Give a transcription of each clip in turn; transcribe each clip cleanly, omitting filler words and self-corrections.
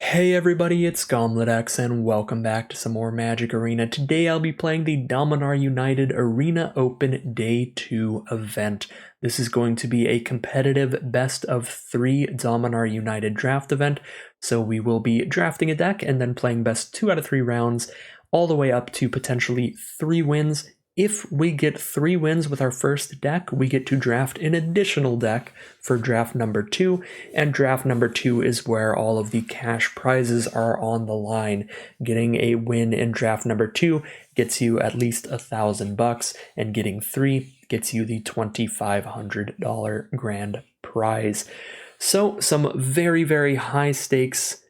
Hey everybody, it's GombletX and welcome back to some more Magic Arena. Today I'll be playing the Dominaria United Arena Open Day 2 event. This is going to be a competitive best of 3 Dominaria United Draft event, so we will be drafting a deck and then playing best 2 out of 3 rounds, all the way up to potentially 3 wins. If we get 3 wins with our first deck, we get to draft an additional deck for draft number 2, and draft number 2 is where all of the cash prizes are on the line. Getting a win in draft number 2 gets you at least $1,000, and getting 3 gets you the $2,500 grand prize. So some very, very high stakes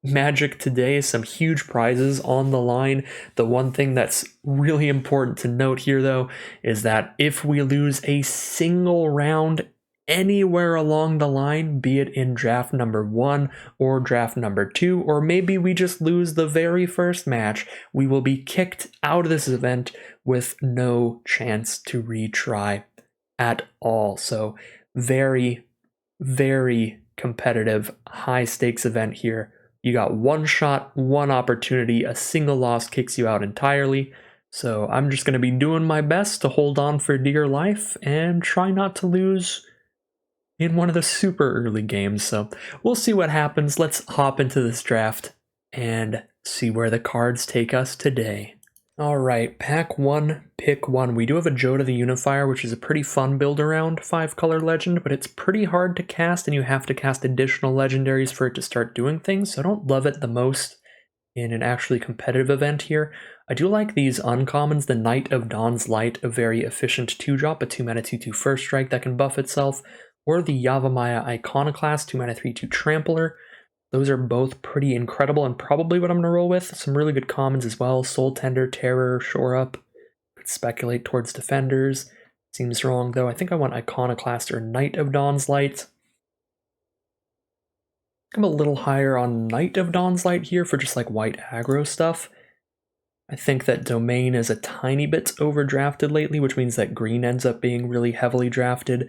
Magic today, some huge prizes on the line. The one thing that's really important to note here, though, is that if we lose a single round anywhere along the line, be it in draft number 1 or draft number 2, or maybe we just lose the very first match, we will be kicked out of this event with no chance to retry at all. So very, very competitive, high stakes event here. You got one shot, one opportunity, a single loss kicks you out entirely. So I'm just going to be doing my best to hold on for dear life and try not to lose in one of the super early games. So we'll see what happens. Let's hop into this draft and see where the cards take us today. All right, pack 1, pick 1. We do have a Joda the Unifier, which is a pretty fun build around 5-color legend, but it's pretty hard to cast, and you have to cast additional legendaries for it to start doing things, so I don't love it the most in an actually competitive event here. I do like these uncommons, the Knight of Dawn's Light, a very efficient 2-drop, a 2-mana 2/2 first strike that can buff itself, or the Yavimaya Iconoclast, 2-mana 3/2 Trampler. Those are both pretty incredible and probably what I'm going to roll with. Some really good commons as well. Soul Tender, Terror, Shore Up. Could speculate towards Defenders. Seems wrong though. I think I want Iconoclast or Knight of Dawn's Light. I'm a little higher on Knight of Dawn's Light here for just like white aggro stuff. I think that Domain is a tiny bit overdrafted lately, which means that green ends up being really heavily drafted.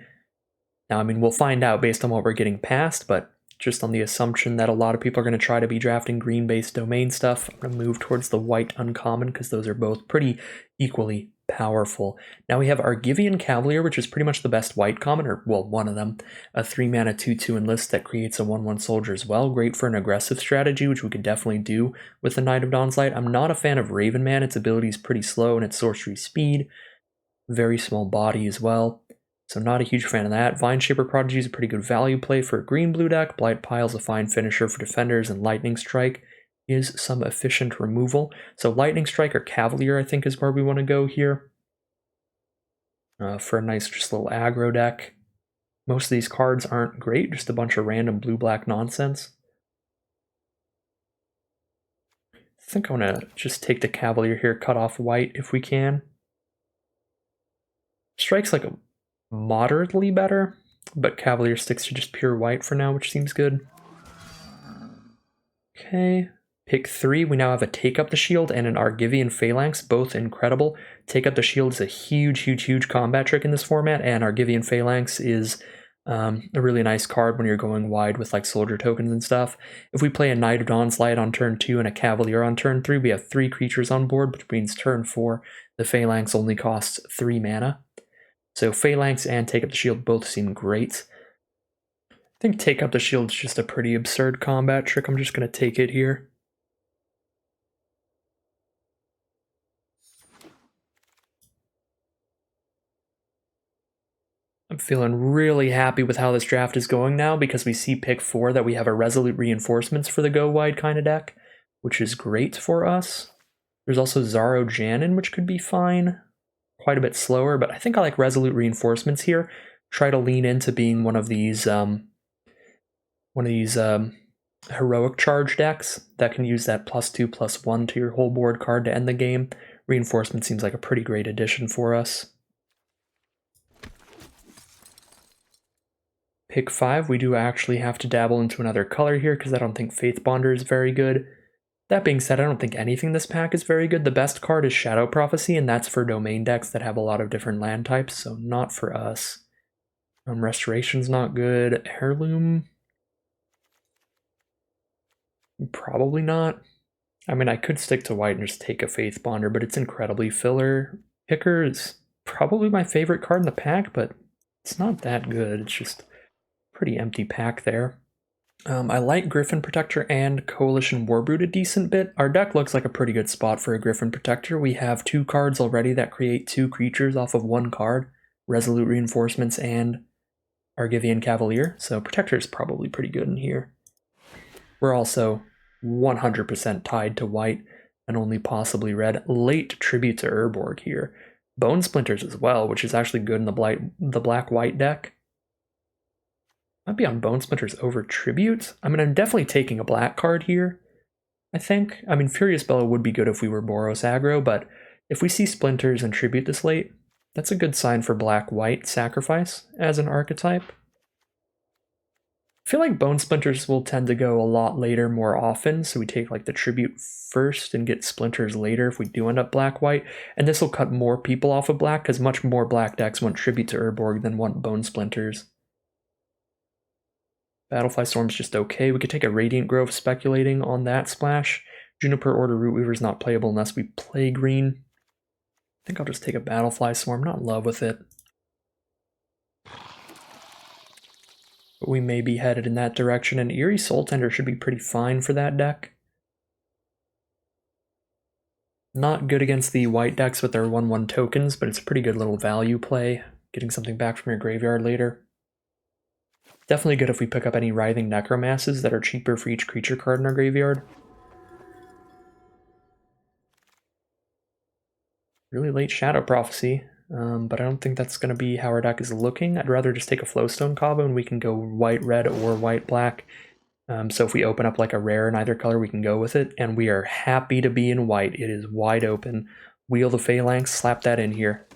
Now, I mean, we'll find out based on what we're getting past, but just on the assumption that a lot of people are going to try to be drafting green-based domain stuff, I'm going to move towards the white uncommon because those are both pretty equally powerful. Now we have Argivian Cavalier, which is pretty much the best white common, or well, one of them. A 3-mana 2/2 enlist that creates a 1/1 soldier as well. Great for an aggressive strategy, which we could definitely do with the Knight of Dawn's Light. I'm not a fan of Raven Man. Its ability is pretty slow and its sorcery speed. Very small body as well. So not a huge fan of that. Vineshaper Prodigy is a pretty good value play for a green-blue deck. Blight Pile's a fine finisher for defenders, and Lightning Strike is some efficient removal. So Lightning Strike or Cavalier, I think, is where we want to go here. For a nice, just little aggro deck. Most of these cards aren't great, just a bunch of random blue-black nonsense. I think I want to just take the Cavalier here, cut off white if we can. Strike's like a moderately better, but Cavalier sticks to just pure white for now, which seems good. Okay, pick 3. We now have a Take Up the Shield and an Argivian Phalanx, both incredible. Take Up the Shield is a huge combat trick in this format, and Argivian Phalanx is a really nice card when you're going wide with like soldier tokens and stuff. If we play a Knight of Dawn's Light on turn 2 and a Cavalier on turn 3, we have 3 creatures on board, which means turn 4, the Phalanx only costs 3 mana. So Phalanx and Take Up the Shield both seem great. I think Take Up the Shield is just a pretty absurd combat trick. I'm just going to take it here. I'm feeling really happy with how this draft is going now because we see pick 4 that we have a Resolute Reinforcements for the go wide kind of deck, which is great for us. There's also Zaro Janin, which could be fine. Quite a bit slower, but I think I like Resolute Reinforcements here. Try to lean into being one of these heroic charge decks that can use that +2/+1 to your whole board card to end the game. Reinforcement seems like a pretty great addition for us. Pick 5, we do actually have to dabble into another color here because I don't think Faithbonder is very good. That being said, I don't think anything in this pack is very good. The best card is Shadow Prophecy, and that's for domain decks that have a lot of different land types, so not for us. Restoration's not good. Heirloom Probably not. I mean, I could stick to white and just take a Faith Bonder, but it's incredibly filler. Picker is probably my favorite card in the pack, but it's not that good. It's just pretty empty pack there. I like Griffin Protector and Coalition Warbrute a decent bit. Our deck looks like a pretty good spot for a Griffin Protector. We have 2 cards already that create 2 creatures off of 1 card, Resolute Reinforcements and Argivian Cavalier, so Protector is probably pretty good in here. We're also 100% tied to white and only possibly red. Late Tribute to Urborg here. Bone Splinters as well, which is actually good in the black-white deck. Might be on Bone Splinters over Tribute. I mean, I'm definitely taking a black card here, I think. I mean, Furious Bellow would be good if we were Boros aggro, but if we see Splinters and Tribute this late, that's a good sign for black-white Sacrifice as an archetype. I feel like Bone Splinters will tend to go a lot later more often, so we take like the Tribute first and get Splinters later if we do end up black-white, and this will cut more people off of black, because much more black decks want Tribute to Urborg than want Bone Splinters. Battlefly Storm's just okay. We could take a Radiant Grove speculating on that splash. Juniper Order Rootweaver's not playable unless we play green. I think I'll just take a Battlefly Swarm, not in love with it. But we may be headed in that direction, and Eerie Soul Tender should be pretty fine for that deck. Not good against the white decks with their 1/1 tokens, but it's a pretty good little value play, getting something back from your graveyard later. Definitely good if we pick up any Writhing Necromasses that are cheaper for each creature card in our graveyard. Really late Shadow Prophecy, but I don't think that's going to be how our deck is looking. I'd rather just take a Flowstone combo and we can go white-red or white-black. So if we open up like a rare in either color, we can go with it, and we are happy to be in white. It is wide open. Wheel the Phalanx, slap that in here.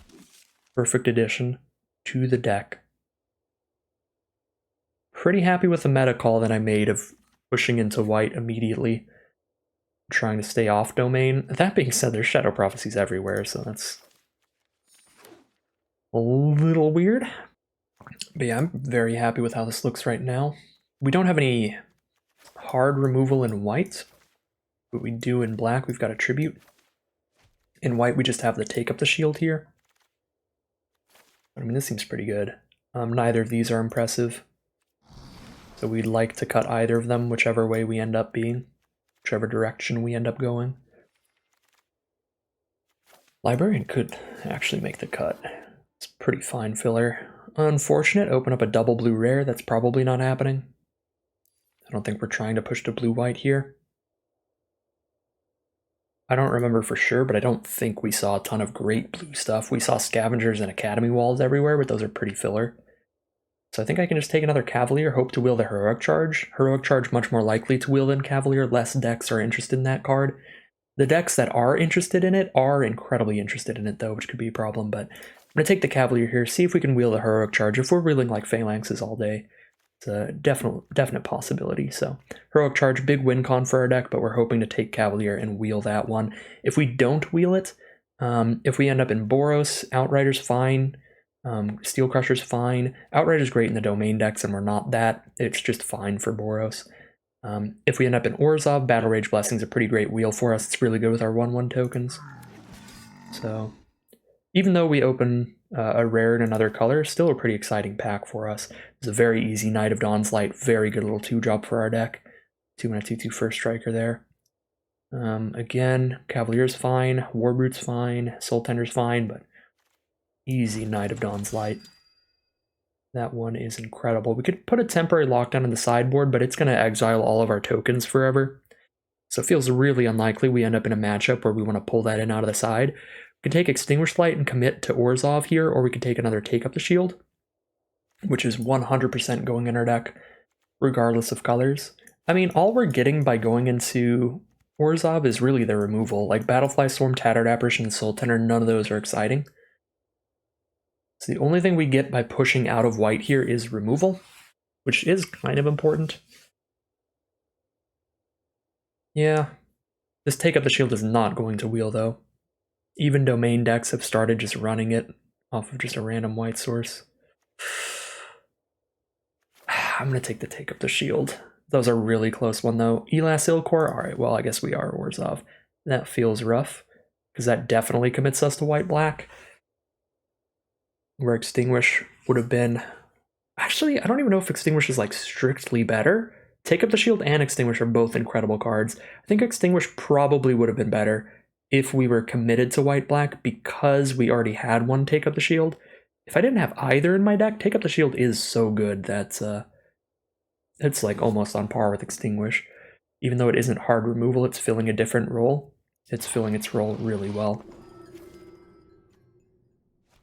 Perfect addition to the deck. Pretty happy with the meta call that I made of pushing into white immediately, trying to stay off domain. That being said, there's Shadow Prophecies everywhere, so that's a little weird. But yeah, I'm very happy with how this looks right now. We don't have any hard removal in white, but we do in black. We've got a Tribute. In white, we just have the Take Up the Shield here. I mean, this seems pretty good. Neither of these are impressive. So we'd like to cut either of them, whichever way we end up being, whichever direction we end up going. Librarian could actually make the cut. It's pretty fine filler. Unfortunate, open up a double blue rare. That's probably not happening. I don't think we're trying to push to blue-white here. I don't remember for sure, but I don't think we saw a ton of great blue stuff. We saw Scavengers and Academy Walls everywhere, but those are pretty filler. So I think I can just take another Cavalier, hope to wheel the Heroic Charge. Heroic Charge much more likely to wheel than Cavalier. Less decks are interested in that card. The decks that are interested in it are incredibly interested in it, though, which could be a problem. But I'm going to take the Cavalier here, see if we can wheel the Heroic Charge. If we're wheeling like Phalanxes all day, it's a definite possibility. So Heroic Charge, big win con for our deck, but we're hoping to take Cavalier and wheel that one. If we don't wheel it, if we end up in Boros, Outrider's fine. Steel Crusher's fine. Outrider's great in the domain decks, and we're not that. It's just fine for Boros. If we end up in Orzhov, Battle Rage Blessing's a pretty great wheel for us. It's really good with our 1/1 tokens. So even though we open a rare in another color, still a pretty exciting pack for us. It's a very easy Knight of Dawn's Light, very good little 2-drop for our deck. 2 and a 2/2 first striker there. Again, Cavalier's fine, Warbrute's fine, Soul Tender's fine, but easy Knight of Dawn's Light. That one is incredible. We could put a temporary lockdown in the sideboard, but it's going to exile all of our tokens forever. So it feels really unlikely we end up in a matchup where we want to pull that in out of the side. We could take Extinguished Light and commit to Orzhov here, or we could take another Take Up the Shield, which is 100% going in our deck, regardless of colors. I mean, all we're getting by going into Orzhov is really the removal. Like Battlefly Storm, Tattered Apparition, and Soul Tender, none of those are exciting. So the only thing we get by pushing out of white here is removal, which is kind of important. Yeah, this Take Up the Shield is not going to wheel, though. Even domain decks have started just running it off of just a random white source. I'm going to take the Take Up the Shield. That was a really close one, though. Elas Ilkor? Alright, well, I guess we are Orzhov. That feels rough, because that definitely commits us to white-black. Where Extinguish would have been... Actually, I don't even know if Extinguish is, like, strictly better. Take Up the Shield and Extinguish are both incredible cards. I think Extinguish probably would have been better if we were committed to white-black, because we already had one Take Up the Shield. If I didn't have either in my deck, Take Up the Shield is so good that it's like almost on par with Extinguish. Even though it isn't hard removal, it's filling a different role. It's filling its role really well.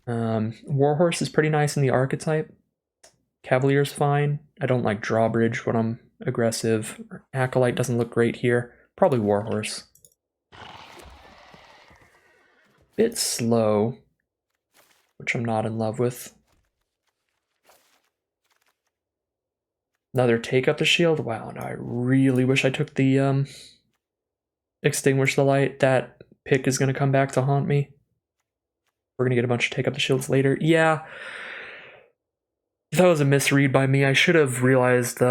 Warhorse is pretty nice in the archetype. Cavalier's fine. I don't like Drawbridge when I'm aggressive. Acolyte doesn't look great here. Probably Warhorse. Bit slow, which I'm not in love with. Another Take Up the Shield? Wow, no, I really wish I took the Extinguish the Light. That pick is going to come back to haunt me. We're going to get a bunch of Take Up the Shields later. Yeah, that was a misread by me. I should have realized,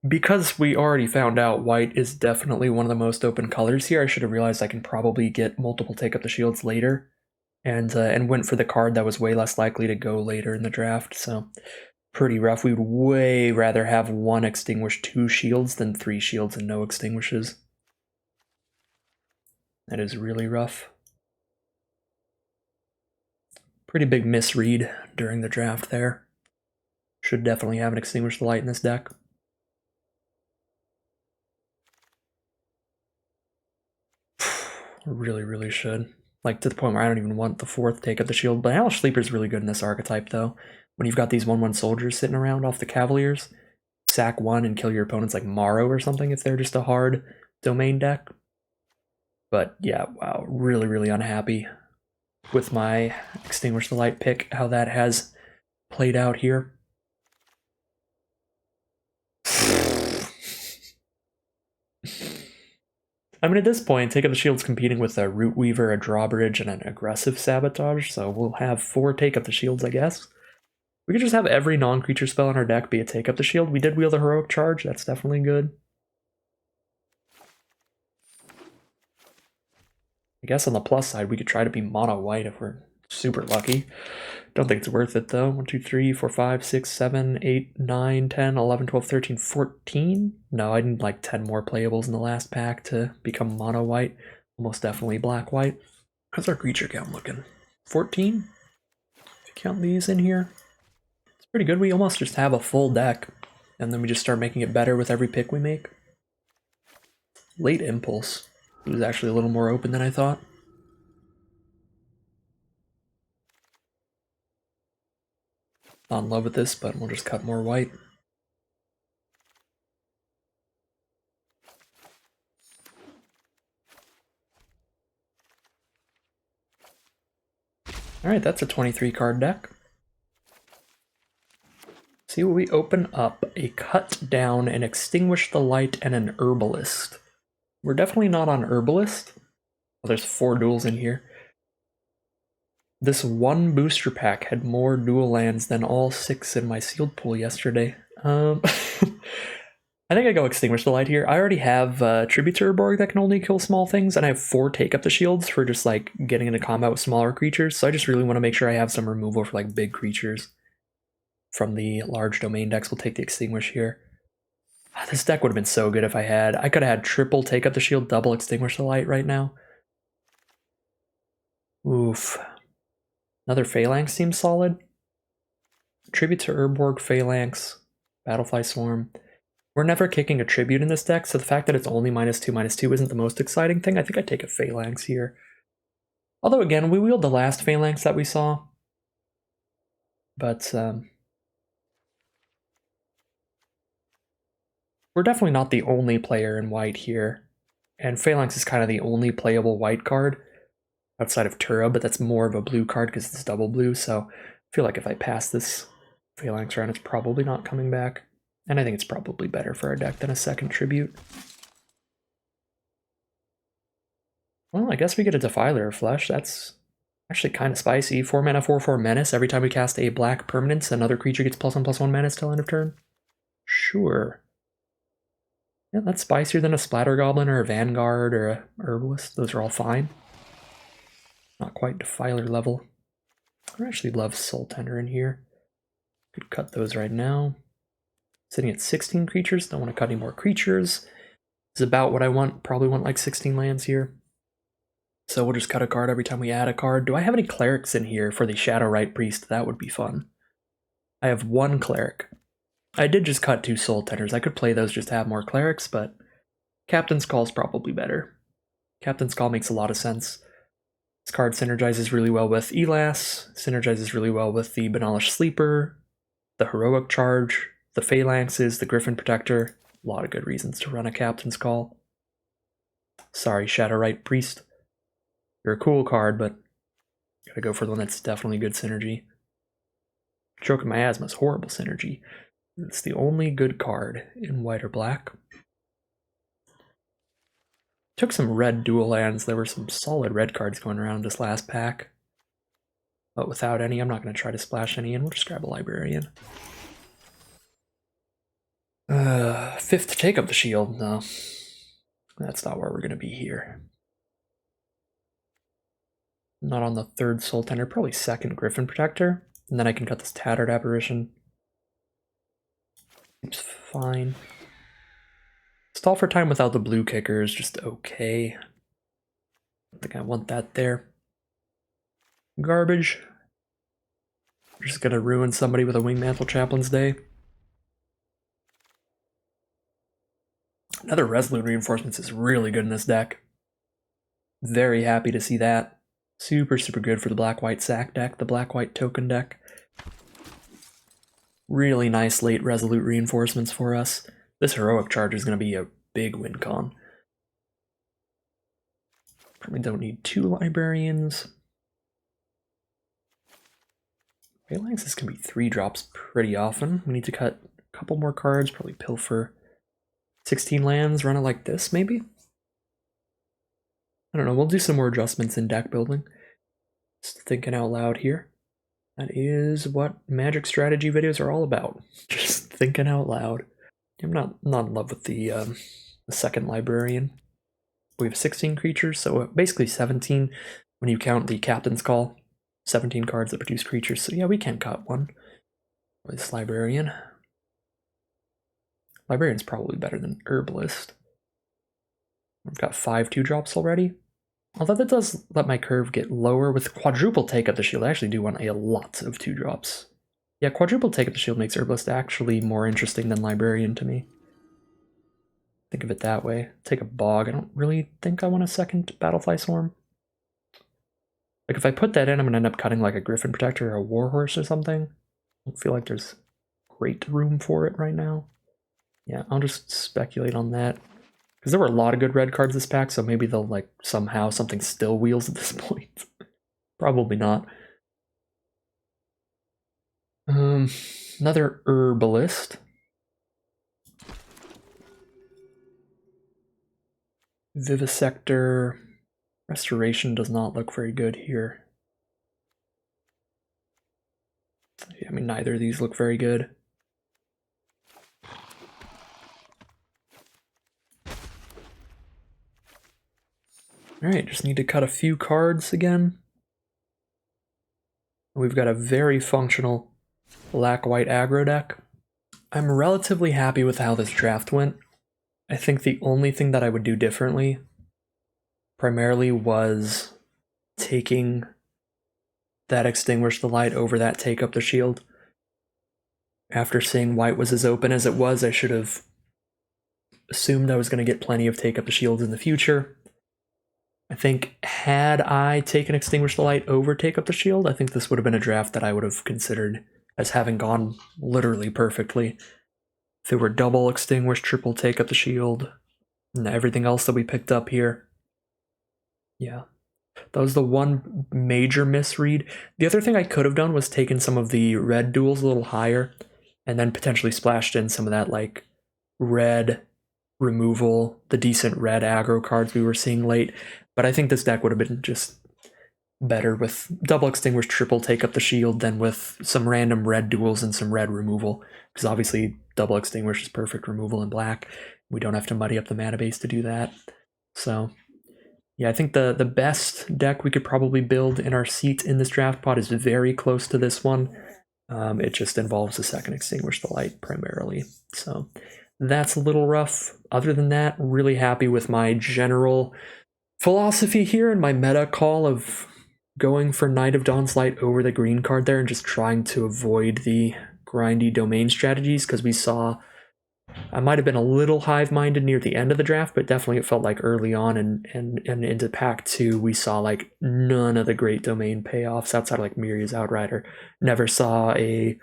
because we already found out white is definitely one of the most open colors here, I should have realized I can probably get multiple Take Up the Shields later, and went for the card that was way less likely to go later in the draft, so pretty rough. We would way rather have one Extinguish, 2 shields than 3 shields and no Extinguishes. That is really rough. Pretty big misread during the draft there. Should definitely have an Extinguish the Light in this deck. Really, really should. Like, to the point where I don't even want the 4th Take Up the Shield. But Hellish Sleeper is really good in this archetype, though. When you've got these 1/1 soldiers sitting around off the Cavaliers, sack 1 and kill your opponents like Morrow or something if they're just a hard domain deck. But yeah, wow, really, really unhappy with my Extinguish the Light pick, how that has played out here. I mean, at this point, Take Up the Shield's competing with a Root Weaver, a Drawbridge, and an aggressive Sabotage, so we'll have 4 Take Up the Shields, I guess. We could just have every non-creature spell in our deck be a Take Up the Shield. We did wield a Heroic Charge, that's definitely good. I guess on the plus side, we could try to be mono white if we're super lucky. Don't think it's worth it though. 1, 2, 3, 4, 5, 6, 7, 8, 9, 10, 11, 12, 13, 14. No, I need like 10 more playables in the last pack to become mono white. Almost definitely black white. How's our creature count looking? 14? If you count these in here. It's pretty good. We almost just have a full deck. And then we just start making it better with every pick we make. Late Impulse. It was actually a little more open than I thought. Not in love with this, but we'll just cut more white. Alright, that's a 23 card deck. See what we open up. A Cut Down, an Extinguish the Light, and an Herbalist. We're definitely not on Herbalist. Well, there's 4 duels in here. This one booster pack had more dual lands than all 6 in my sealed pool yesterday. I think I go Extinguish the Light here. I already have Tribute to Urborg that can only kill small things, and I have 4 Take Up the Shields for just like getting into combat with smaller creatures, so I just really want to make sure I have some removal for like big creatures. From the large domain decks, we'll take the Extinguish here. This deck would have been so good if I could have had triple Take Up the Shield, double Extinguish the Light right now. Oof. Another Phalanx seems solid. Tribute to Urborg, Phalanx, Battlefly Swarm. We're never kicking a Tribute in this deck, so the fact that it's only -2/-2 isn't the most exciting thing. I think I'd take a Phalanx here. Although again, we wheeled the last Phalanx that we saw. But we're definitely not the only player in white here. And Phalanx is kind of the only playable white card outside of Tura, but that's more of a blue card because it's double blue, so I feel like if I pass this Phalanx round, it's probably not coming back. And I think it's probably better for our deck than a second Tribute. Well, I guess we get a Defiler of Flesh. That's actually kind of spicy. 4 mana, 4/4 Menace. Every time we cast a black permanence, another creature gets +1/+1 menace till end of turn. Sure. Yeah, that's spicier than a Splatter Goblin or a Vanguard or a Herbalist. Those are all fine. Not quite Defiler level. I actually love Soul Tender in here. Could cut those right now. Sitting at 16 creatures. Don't want to cut any more creatures. This is about what I want. Probably want like 16 lands here. So we'll just cut a card every time we add a card. Do I have any Clerics in here for the Shadowrite Priest? That would be fun. I have one Cleric. I did just cut 2 Soul Tenders. I could play those just to have more Clerics, but Captain's Call is probably better. Captain's Call makes a lot of sense. This card synergizes really well with Elas, synergizes really well with the Banalish Sleeper, the Heroic Charge, the Phalanxes, the Griffin Protector. A lot of good reasons to run a Captain's Call. Sorry, Shadowrite Priest. You're a cool card, but gotta go for the one that's definitely good synergy. Choking Miasma is horrible synergy. It's the only good card in white or black. Took some red dual lands. There were some solid red cards going around this last pack. But without any, I'm not going to try to splash any in. We'll just grab a Librarian. 5th Take Up the Shield. No, that's not where we're going to be here. Not on the 3rd Soul Tender, probably 2nd Griffin Protector. And then I can cut this Tattered Apparition. Seems fine. Stall for Time without the blue kicker is just okay. I think I want that there. Garbage. We're just gonna ruin somebody with a Wingmantle Chaplain's Day. Another Resolute Reinforcements is really good in this deck. Very happy to see that. Super, super good for the black-white sack deck, the black-white token deck. Really nice late Resolute Reinforcements for us. This Heroic Charge is going to be a big win con. Probably don't need 2 Librarians. Phalanxes can be 3 drops pretty often. We need to cut a couple more cards, probably pilfer 16 lands, run it like this maybe? I don't know, we'll do some more adjustments in deck building. Just thinking out loud here. That is what Magic strategy videos are all about. Just thinking out loud. I'm not in love with the 2nd Librarian. We have 16 creatures, so basically 17 when you count the Captain's Call. 17 cards that produce creatures, so yeah, we can cut one. This Librarian. Librarian's probably better than Herbalist. We've got 5 2-drops already. Although that does let my curve get lower. With Quadruple Take Up the Shield, I actually do want a lot of 2-drops. Yeah, Quadruple Take Up the Shield makes Herbalist actually more interesting than Librarian to me. Think of it that way. Take a Bog. I don't really think I want a 2nd Battlefly Swarm. Like, if I put that in, I'm going to end up cutting like a Griffin Protector or a Warhorse or something. I don't feel like there's great room for it right now. Yeah, I'll just speculate on that. Because there were a lot of good red cards this pack, so maybe they'll, like, somehow something still wheels at this point. Probably not. Another Herbalist. Vivisector. Restoration does not look very good here. Yeah, I mean, neither of these look very good. Alright, just need to cut a few cards again. We've got a very functional black-white aggro deck. I'm relatively happy with how this draft went. I think the only thing that I would do differently primarily was taking that Extinguish the Light over that Take Up the Shield. After seeing white was as open as it was, I should have assumed I was going to get plenty of Take Up the Shields in the future. I think had I taken Extinguish the Light over Take Up the Shield, I think this would have been a draft that I would have considered as having gone literally perfectly. If it were double Extinguish, triple Take Up the Shield, and everything else that we picked up here. Yeah. That was the one major misread. The other thing I could have done was taken some of the red duels a little higher, and then potentially splashed in some of that, like, red removal, the decent red aggro cards we were seeing late. But I think this deck would have been just better with double Extinguish, triple Take Up the Shield than with some random red duels and some red removal. Because obviously Double Extinguish is perfect removal in black. We don't have to muddy up the mana base to do that. So yeah, I think the best deck we could probably build in our seat in this draft pod is very close to this one. It just involves a second Extinguish the Light primarily. So that's a little rough. Other than that, really happy with my general philosophy here and my meta call of going for Knight of Dawn's Light over the green card there and just trying to avoid the grindy domain strategies, because we saw I might have been a little hive-minded near the end of the draft, but definitely it felt like early on and into pack 2 we saw like none of the great domain payoffs outside of like Miria's Outrider. Never saw a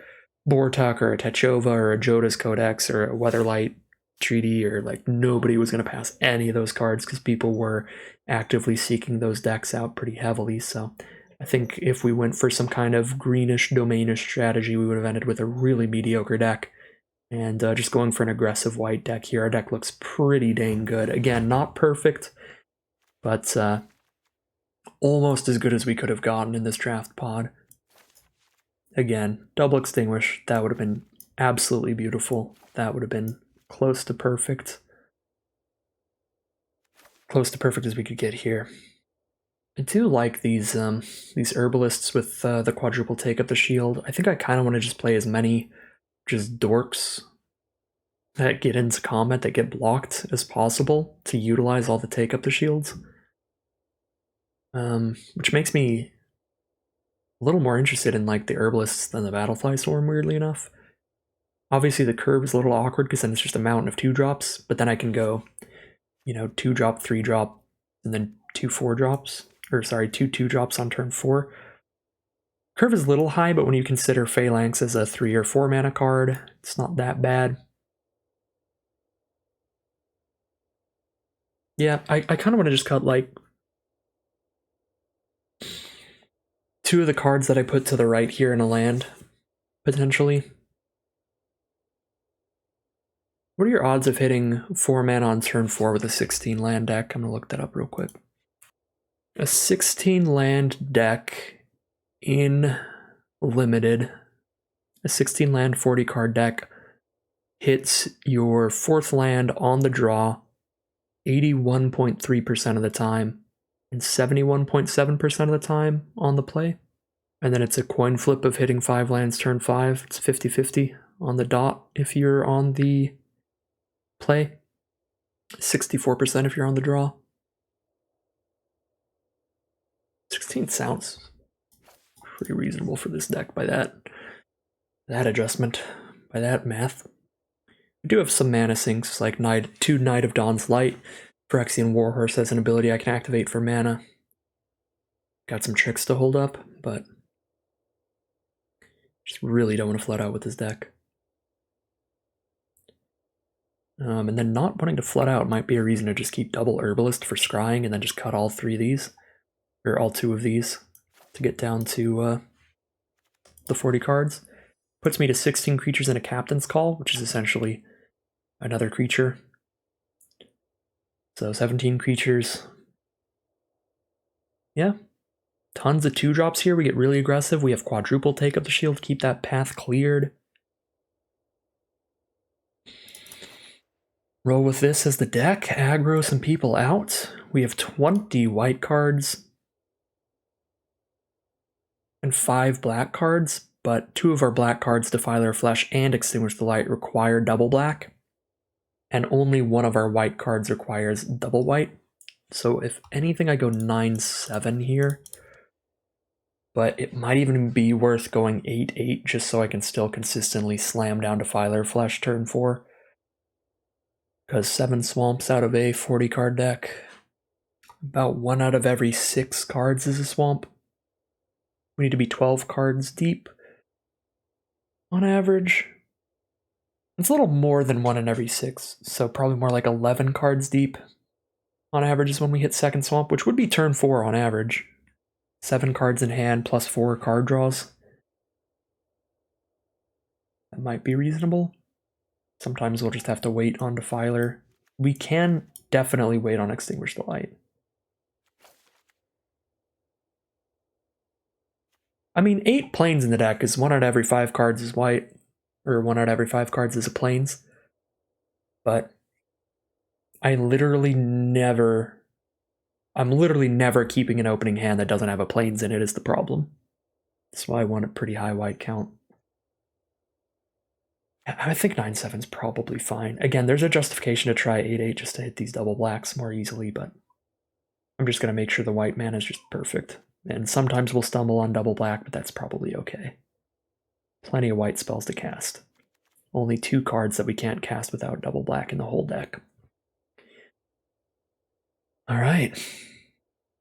Bortuk or a Techova or a Jodas Codex or a Weatherlight Treaty, or like nobody was going to pass any of those cards because people were actively seeking those decks out pretty heavily. So I think if we went for some kind of greenish domainish strategy, we would have ended with a really mediocre deck. And just going for an aggressive white deck here. Our deck looks pretty dang good. Again, not perfect, but almost as good as we could have gotten in this draft pod. Again, Double Extinguish, that would have been absolutely beautiful. That would have been close to perfect. Close to perfect as we could get here. I do like these herbalists with the quadruple take up the shield. I think I kind of want to just play as many just dorks that get into combat that get blocked as possible to utilize all the take up the shields. Which makes me a little more interested in like the herbalists than the Battlefly Swarm, weirdly enough. Obviously the curve is a little awkward because then it's just a mountain of 2-drops, but then I can go, 2-drop, 3-drop, and then 2 4-drops, or sorry, 2 2-drops on turn 4. Curve is a little high, but when you consider Phalanx as a 3 or 4 mana card, it's not that bad. Yeah, I kind of want to just cut like 2 of the cards that I put to the right here in a land, potentially. What are your odds of hitting 4 mana on turn 4 with a 16 land deck? I'm going to look that up real quick. A 16 land deck in Limited, a 16 land 40 card deck hits your 4th land on the draw 81.3% of the time and 71.7% of the time on the play. And then it's a coin flip of hitting 5 lands turn 5. It's 50-50 on the dot if you're on the play, 64% if you're on the draw. 16 sounds pretty reasonable for this deck by that adjustment, by that math. We do have some mana sinks, like Knight of Dawn's Light. Phyrexian Warhorse has an ability I can activate for mana. Got some tricks to hold up, but just really don't want to flood out with this deck. And then not wanting to flood out might be a reason to just keep double Herbalist for scrying and then just cut all 3 of these, or all 2 of these, to get down to the 40 cards. Puts me to 16 creatures in a Captain's Call, which is essentially another creature. So 17 creatures. Yeah. Tons of 2-drops here. We get really aggressive. We have quadruple take up the shield, keep that path cleared. Roll with this as the deck, aggro some people out. We have 20 white cards and 5 black cards, but 2 of our black cards, Defiler of Flesh and Extinguish the Light, require double black, and only 1 of our white cards requires double white. So if anything, I go 9-7 here, but it might even be worth going 8-8 just so I can still consistently slam down Defiler of Flesh turn 4. Because 7 swamps out of a 40 card deck, about 1 out of every 6 cards is a swamp. We need to be 12 cards deep on average. It's a little more than 1 in every 6, so probably more like 11 cards deep on average is when we hit second swamp, which would be turn 4 on average. 7 cards in hand plus 4 card draws. That might be reasonable. Sometimes we'll just have to wait on Defiler. We can definitely wait on Extinguish the Light. I mean, 8 planes in the deck is 1 out of every 5 cards is white. or 1 out of every 5 cards is a plains. But I'm literally never keeping an opening hand that doesn't have a plains in it is the problem. That's why I want a pretty high white count. I think 9/7's probably fine. Again, there's a justification to try 8/8 just to hit these double blacks more easily, but I'm just going to make sure the white mana is just perfect. And sometimes we'll stumble on double black, but that's probably okay. Plenty of white spells to cast. Only 2 cards that we can't cast without double black in the whole deck.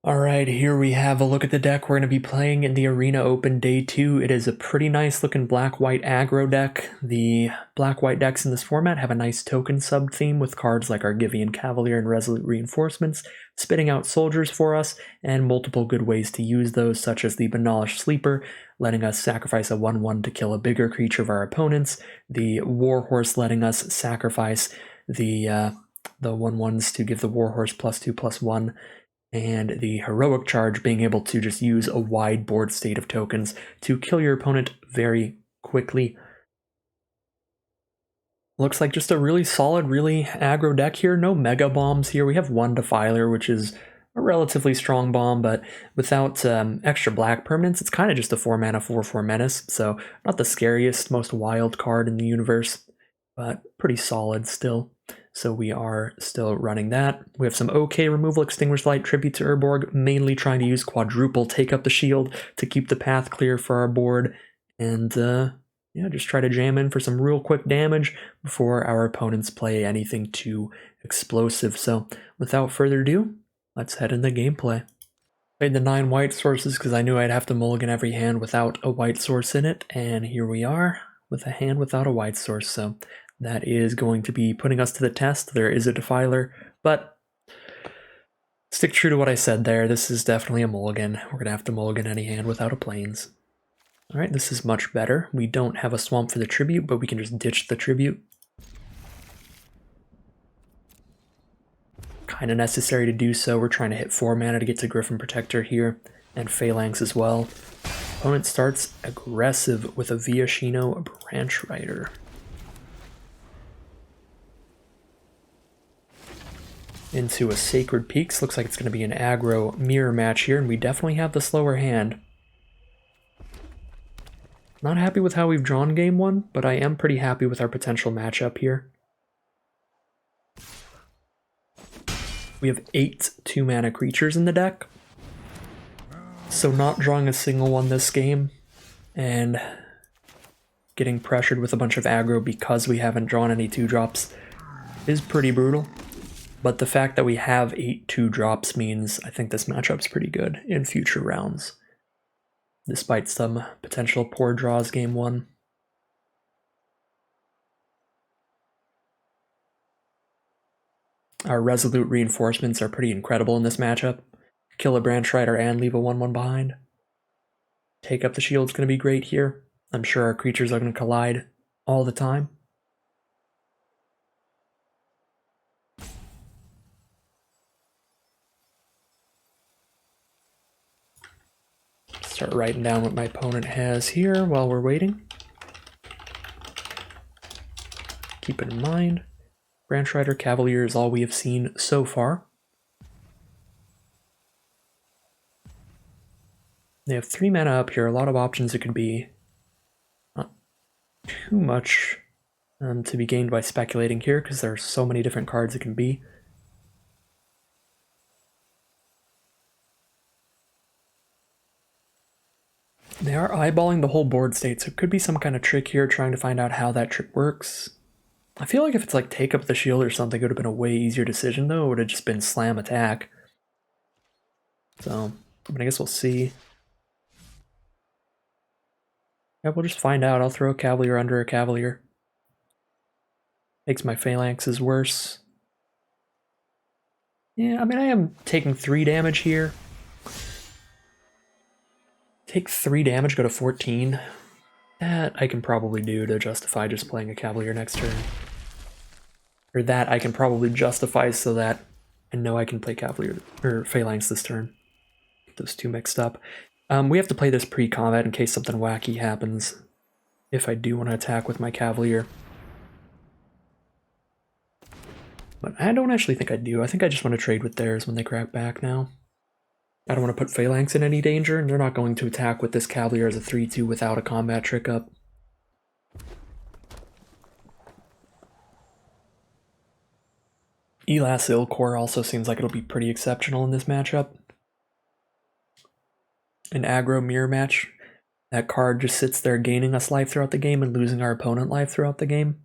Alright, here we have a look at the deck we're going to be playing in the Arena Open Day 2. It is a pretty nice looking black-white aggro deck. The black-white decks in this format have a nice token sub-theme with cards like Argivian Cavalier and Resolute Reinforcements, spitting out soldiers for us, and multiple good ways to use those, such as the Banalish Sleeper, letting us sacrifice a 1/1 to kill a bigger creature of our opponents, the Warhorse letting us sacrifice the 1/1s to give the Warhorse +2/+1, and the Heroic Charge being able to just use a wide board state of tokens to kill your opponent very quickly. Looks like just a really solid, really aggro deck here. No mega bombs here. We have 1 Defiler, which is a relatively strong bomb, but without extra black permanents, it's kind of just a 4-mana 4/4 menace, so not the scariest, most wild card in the universe, but pretty solid still. So we are still running that. We have some okay removal, Extinguished Light, Tribute to Urborg, mainly trying to use quadruple Take Up the Shield to keep the path clear for our board, and yeah, just try to jam in for some real quick damage before our opponents play anything too explosive. So without further ado, let's head into gameplay. Played the 9 white sources because I knew I'd have to mulligan every hand without a white source in it, and here we are with a hand without a white source. So that is going to be putting us to the test. There is a Defiler, but stick true to what I said there. This is definitely a mulligan. We're going to have to mulligan any hand without a plains. Alright, this is much better. We don't have a swamp for the tribute, but we can just ditch the tribute. Kind of necessary to do so. We're trying to hit 4 mana to get to Griffin Protector here, and Phalanx as well. Opponent starts aggressive with a Viashino Branch Rider. Into a Sacred Peaks. Looks like it's going to be an aggro mirror match here, and we definitely have the slower hand. Not happy with how we've drawn game 1, but I am pretty happy with our potential matchup here. We have 8 2-mana creatures in the deck, so not drawing a single one this game, and getting pressured with a bunch of aggro because we haven't drawn any 2-drops is pretty brutal. But the fact that we have 8 2-drops means I think this matchup's pretty good in future rounds, despite some potential poor draws game 1. Our Resolute Reinforcements are pretty incredible in this matchup. Kill a Branch Rider and leave a 1/1 behind. Take Up the Shield's going to be great here. I'm sure our creatures are going to collide all the time. Start writing down what my opponent has here while we're waiting. Keep it in mind. Branch Rider Cavalier is all we have seen so far. They have 3 mana up here, a lot of options it could be. Not too much to be gained by speculating here because there are so many different cards it can be. They are eyeballing the whole board state, so it could be some kind of trick here, trying to find out how that trick works. I feel like if it's like Take Up the Shield or something, it would have been a way easier decision, though. It would have just been slam attack. So, I mean, I guess we'll see. Yeah, we'll just find out. I'll throw a Cavalier under a Cavalier. Makes my Phalanxes worse. Yeah, I mean, I am taking 3 damage here. Take 3 damage, go to 14. That I can probably do to justify just playing a Cavalier next turn. Or that I can probably justify so that I know I can play Cavalier or Phalanx this turn. Get those 2 mixed up. We have to play this pre-combat in case something wacky happens. if I do want to attack with my Cavalier. But I don't actually think I do. I think I just want to trade with theirs when they crack back now. I don't want to put Phalanx in any danger, and they're not going to attack with this Cavalier as a 3-2 without a combat trick up. Elas Ilcore also seems like it'll be pretty exceptional in this matchup. An aggro mirror match, that card just sits there gaining us life throughout the game and losing our opponent life throughout the game.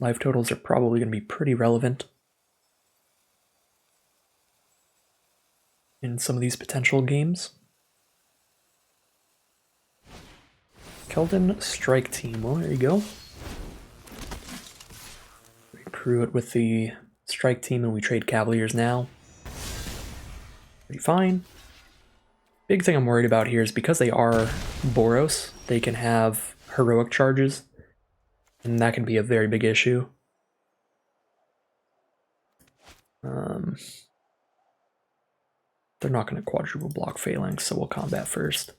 Life totals are probably going to be pretty relevant in some of these potential games. Keldon Strike Team, well there you go. We crew it with the Strike Team and we trade Cavaliers now. Pretty fine. Big thing I'm worried about here is because they are Boros, they can have heroic charges, and that can be a very big issue. They're not going to quadruple block Phalanx, so we'll combat first.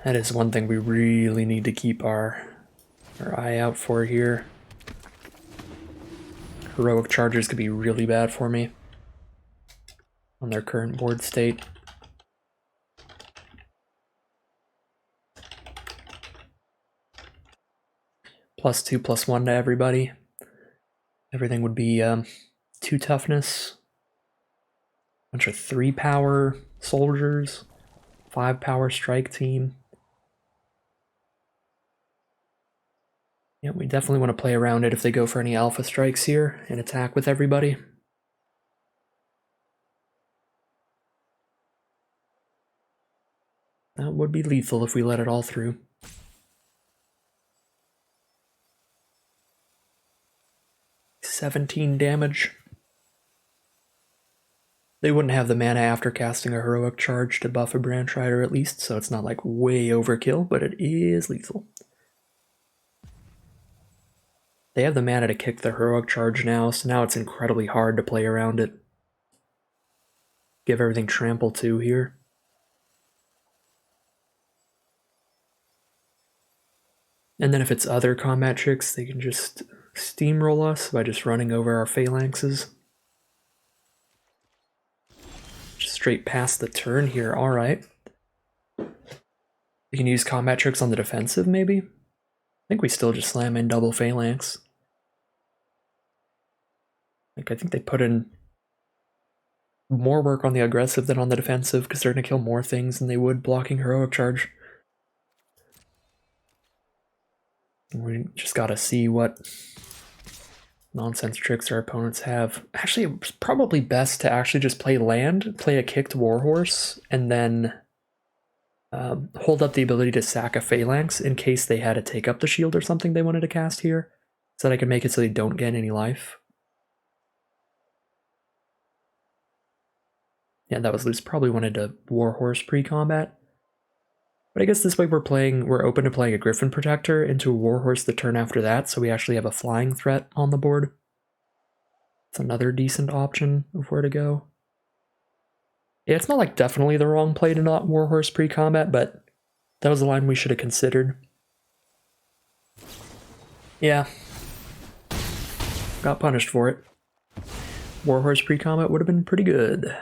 That is one thing we really need to keep our eye out for here. Heroic charges could be really bad for me on their current board state. +2, +1 to everybody. Everything would be 2 toughness, bunch of 3 power soldiers, 5 power strike team. Yeah, we definitely want to play around it if they go for any alpha strikes here and attack with everybody. That would be lethal if we let it all through. $17 damage. They wouldn't have the mana after casting a heroic charge to buff a branch rider at least, so it's not like way overkill, but it is lethal. They have the mana to kick the heroic charge now, so now it's incredibly hard to play around it. Give everything trample 2 here. And then if it's other combat tricks, they can just steamroll us by just running over our Phalanxes. Just straight past the turn here, alright. We can use combat tricks on the defensive, maybe? I think we still just slam in double Phalanx. Like, I think they put in more work on the aggressive than on the defensive, because they're going to kill more things than they would blocking heroic charge. We just gotta see what nonsense tricks our opponents have. Actually, it's probably best to actually just play land, play a kicked Warhorse, and then hold up the ability to sack a Phalanx in case they had to take up the shield or something they wanted to cast here, so that I can make it so they don't get any life. Yeah, that was loose. Probably wanted to Warhorse pre-combat. But I guess this way we're open to playing a Griffin Protector into a Warhorse the turn after that, so we actually have a flying threat on the board. It's another decent option of where to go. Yeah, it's not like definitely the wrong play to not Warhorse pre-combat, but that was a line we should have considered. Yeah. Got punished for it. Warhorse pre-combat would have been pretty good.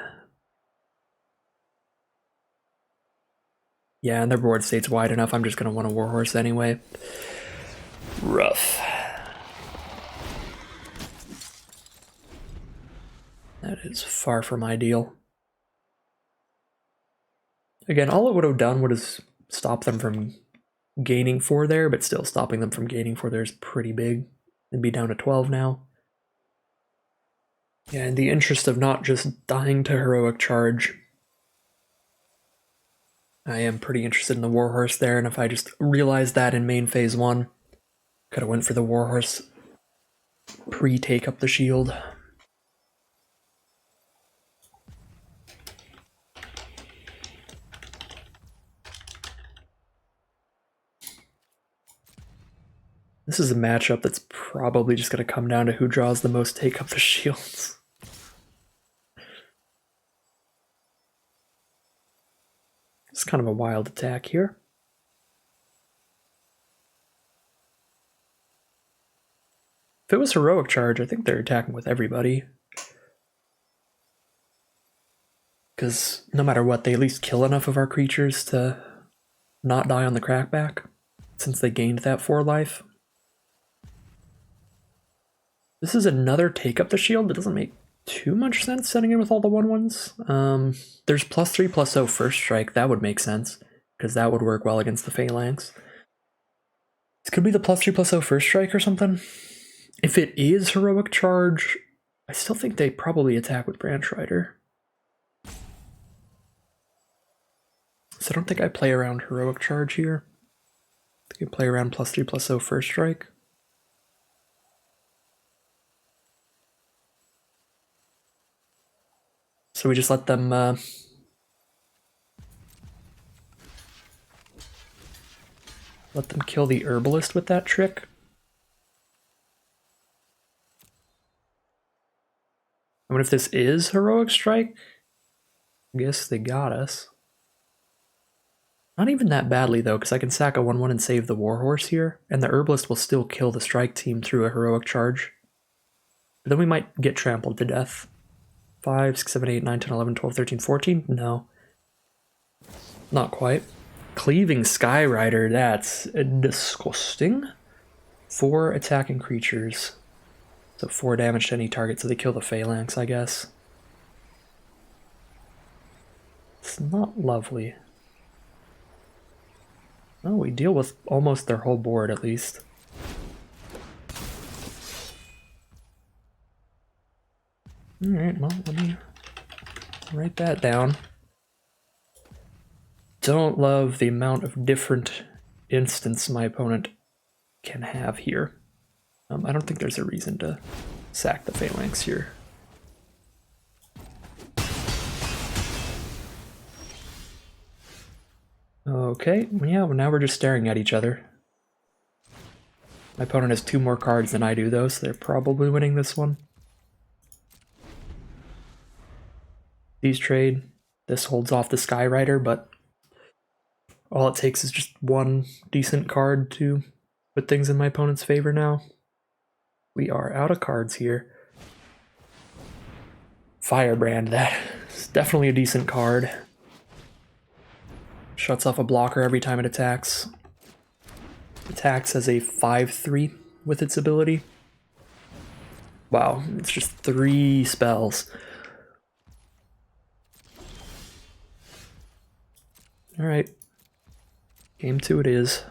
Yeah, and their board state's wide enough, I'm just going to want a Warhorse anyway. Rough. That is far from ideal. Again, all it would have done would have stopped them from gaining 4 there, but still stopping them from gaining 4 there is pretty big. They'd be down to 12 now. Yeah, in the interest of not just dying to heroic charge, I am pretty interested in the Warhorse there, and if I just realized that in main phase 1, could have went for the Warhorse pre-take up the shield. This is a matchup that's probably just going to come down to who draws the most take up the shields. It's kind of a wild attack here. If it was Heroic Charge, I think they're attacking with everybody. Because no matter what, they at least kill enough of our creatures to not die on the crackback, since they gained that 4 life. This is another take up the shield that doesn't make too much sense setting in with all the 1/1s. There's +3/+0 first strike, that would make sense, because that would work well against the Phalanx. This could be the +3/+0 first strike or something. If it is Heroic Charge, I still think they probably attack with Branch Rider. So I don't think I play around Heroic Charge here. I think I play around +3/+0 first strike. So we just let them kill the Herbalist with that trick. I mean, if this is Heroic Strike, I guess they got us. Not even that badly, though, because I can sack a 1/1 and save the Warhorse here, and the Herbalist will still kill the Strike team through a Heroic Charge. But then we might get trampled to death. 5, 6, 7, 8, 9, 10, 11, 12, 13, 14? No. Not quite. Cleaving Skyrider, that's disgusting. 4 attacking creatures. So 4 damage to any target, so they kill the Phalanx, I guess. It's not lovely. Oh, we deal with almost their whole board, at least. Alright, well, let me write that down. Don't love the amount of different instants my opponent can have here. I don't think there's a reason to sack the Phalanx here. Okay, yeah, well, now we're just staring at each other. My opponent has 2 more cards than I do, though, so they're probably winning this one. These trade. This holds off the Skyrider, but all it takes is just 1 decent card to put things in my opponent's favor now. We are out of cards here. Firebrand, that is definitely a decent card. Shuts off a blocker every time it attacks. Attacks as a 5/3 with its ability. Wow, it's just 3 spells. Alright. Game 2 it is.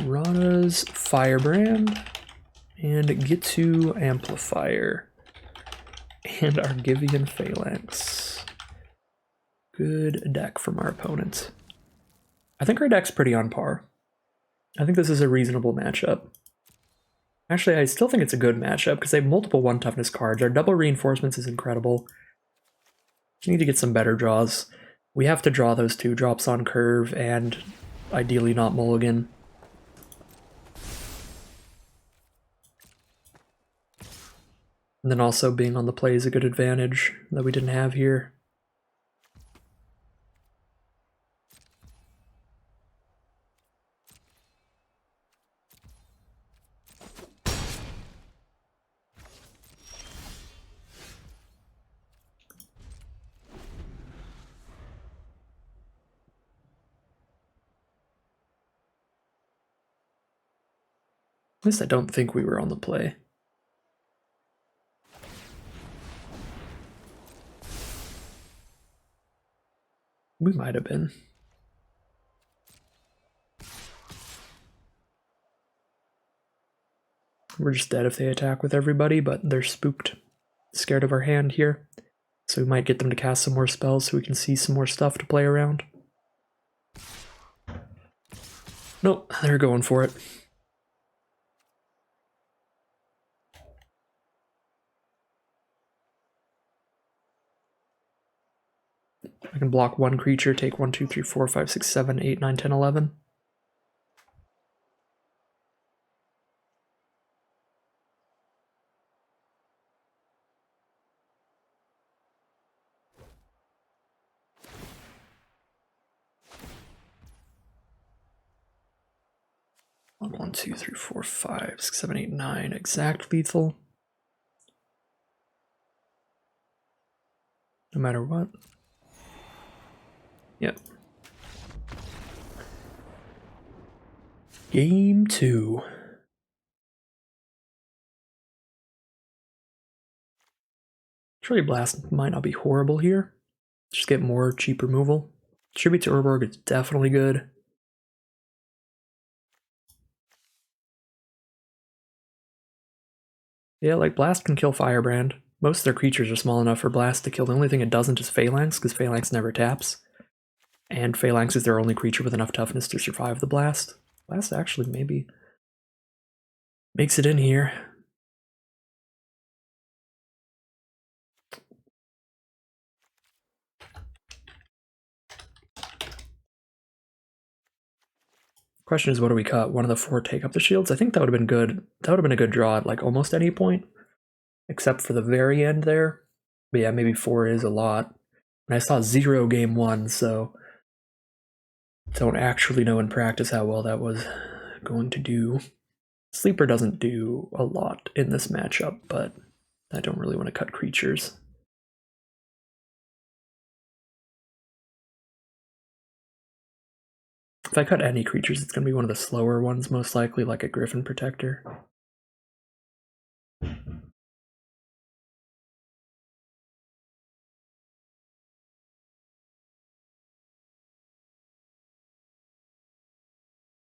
Rana's Firebrand. And Gitu Amplifier. And Argivian Phalanx. Good deck from our opponent. I think our deck's pretty on par. I think this is a reasonable matchup. Actually, I still think it's a good matchup because they have multiple 1 toughness cards. Our double reinforcements is incredible. We need to get some better draws. We have to draw those 2 drops on curve and ideally not mulligan. And then also being on the play is a good advantage that we didn't have here. At least I don't think we were on the play. We might have been. We're just dead if they attack with everybody, but they're spooked. Scared of our hand here. So we might get them to cast some more spells so we can see some more stuff to play around. Nope, they're going for it. I can block 1 creature, take 1, 2, 3, 4, 5, 6, 7, 8, 9, 10, 11. 1, 2, 3, 4, 5, 6, 7, 8, 9. Exact lethal. No matter what. Yep. Game 2. Tree Blast might not be horrible here. Just get more cheap removal. Tribute to Urborg is definitely good. Yeah, like Blast can kill Firebrand. Most of their creatures are small enough for Blast to kill. The only thing it doesn't is Phalanx, because Phalanx never taps. And Phalanx is their only creature with enough toughness to survive the Blast. Blast actually maybe makes it in here. Question is, what do we cut? One of the 4 take up the shields? I think that would have been good. That would have been a good draw at like almost any point, except for the very end there. But yeah, maybe 4 is a lot. And I saw 0 game 1, so don't actually know in practice how well that was going to do. Sleeper doesn't do a lot in this matchup, but I don't really want to cut creatures. If I cut any creatures, it's going to be one of the slower ones, most likely, like a Griffin Protector.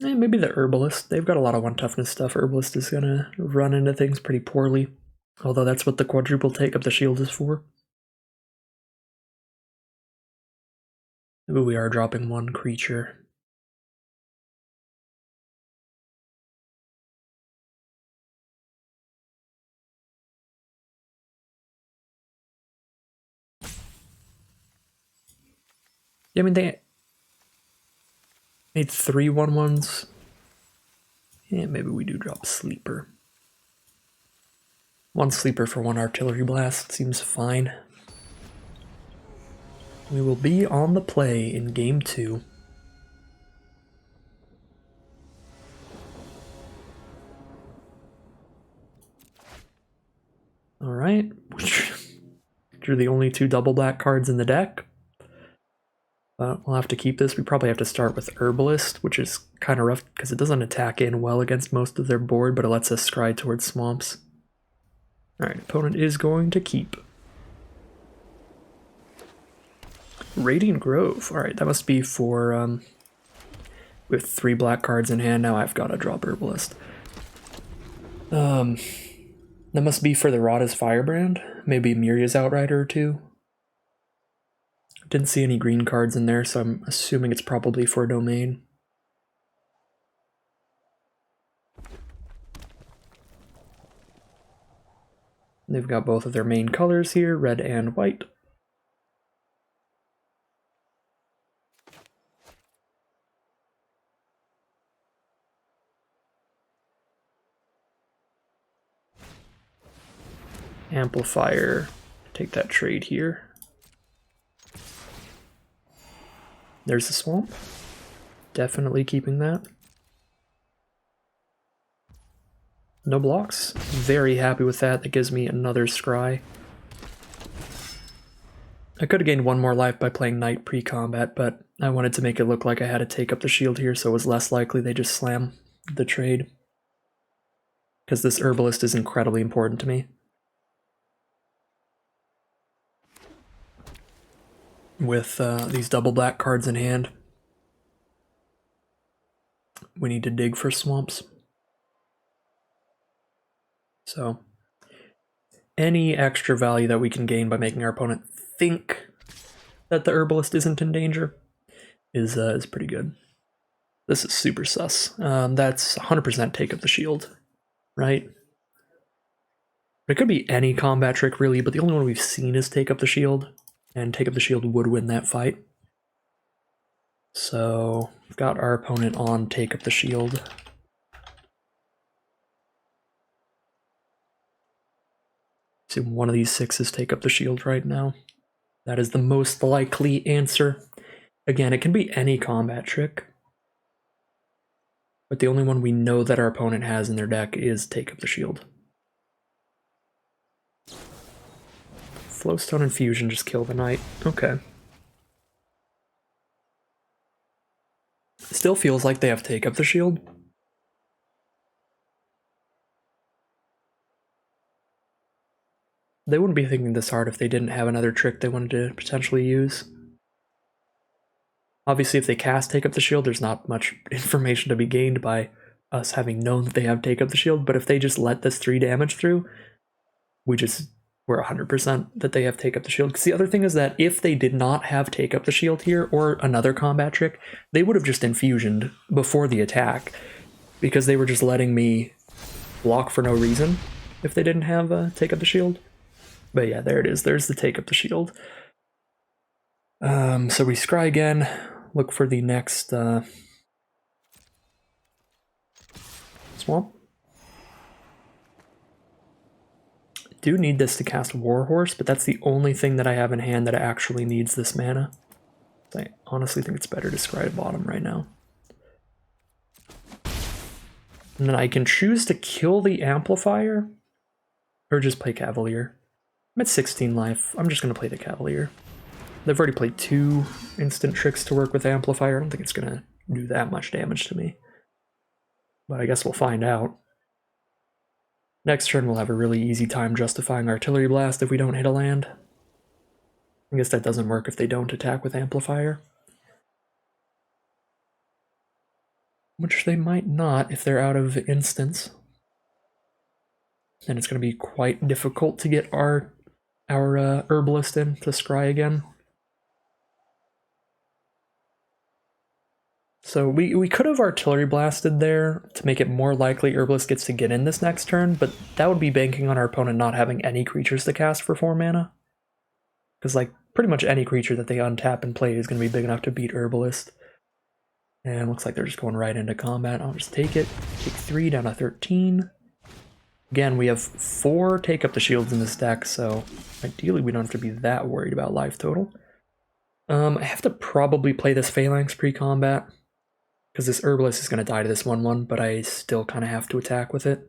Maybe the Herbalist. They've got a lot of 1 toughness stuff. Herbalist is going to run into things pretty poorly, although that's what the quadruple take up the shield is for. Ooh, we are dropping 1 creature. Yeah, I mean, they made 3 1/1s. Yeah, maybe we do drop Sleeper. 1 Sleeper for 1 Artillery Blast seems fine. We will be on the play in game 2. Alright. Drew the only 2 double black cards in the deck. But we'll have to keep this. We probably have to start with Herbalist, which is kind of rough because it doesn't attack in well against most of their board, but it lets us scry towards swamps. Alright, opponent is going to keep. Radiant Grove. Alright, that must be for, with 3 black cards in hand, now I've got to drop Herbalist. That must be for the Rada's Firebrand. Maybe Miria's Outrider or 2. Didn't see any green cards in there, so I'm assuming it's probably for Domain. They've got both of their main colors here, red and white. Amplifier, take that trade here. There's the swamp. Definitely keeping that. No blocks. Very happy with that. That gives me another scry. I could have gained 1 more life by playing Knight pre-combat, but I wanted to make it look like I had to take up the shield here, so it was less likely they just slam the trade. Because this Herbalist is incredibly important to me. With these double black cards in hand, we need to dig for swamps. So, any extra value that we can gain by making our opponent think that the Herbalist isn't in danger is pretty good. This is super sus. That's 100% take up the shield, right? But it could be any combat trick really, but the only one we've seen is take up the shield, and take up the shield would win that fight. So we've got our opponent on take up the shield. Assume one of these 6s take up the shield right now. That is the most likely answer. Again, it can be any combat trick. But the only one we know that our opponent has in their deck is Take Up the Shield. Flowstone and Fusion just kill the knight. Okay. Still feels like they have Take Up the Shield. They wouldn't be thinking this hard if they didn't have another trick they wanted to potentially use. Obviously, if they cast Take Up the Shield, there's not much information to be gained by us having known that they have Take Up the Shield, but if they just let this 3 damage through, we're 100% that they have Take Up the Shield. Because the other thing is that if they did not have Take Up the Shield here, or another combat trick, they would have just infusioned before the attack, because they were just letting me block for no reason if they didn't have Take Up the Shield. But yeah, there it is. There's the Take Up the Shield. So we scry again, look for the next swamp. Do need this to cast Warhorse, but that's the only thing that I have in hand that actually needs this mana. I honestly think it's better to scry bottom right now. And then I can choose to kill the Amplifier, or just play Cavalier. I'm at 16 life. I'm just going to play the Cavalier. They've already played 2 instant tricks to work with Amplifier. I don't think it's going to do that much damage to me. But I guess we'll find out. Next turn we'll have a really easy time justifying Artillery Blast if we don't hit a land. I guess that doesn't work if they don't attack with Amplifier. Which they might not if they're out of instants. And it's going to be quite difficult to get our Herbalist in to scry again. So we could have Artillery Blasted there to make it more likely Herbalist gets to get in this next turn, but that would be banking on our opponent not having any creatures to cast for 4 mana. Because like pretty much any creature that they untap and play is going to be big enough to beat Herbalist. And looks like they're just going right into combat. I'll just take it. Take 3 down to 13. Again, we have 4 Take Up the Shields in this deck, so ideally we don't have to be that worried about life total. I have to probably play this Phalanx pre-combat, because this Herbalist is going to die to this 1/1, but I still kind of have to attack with it.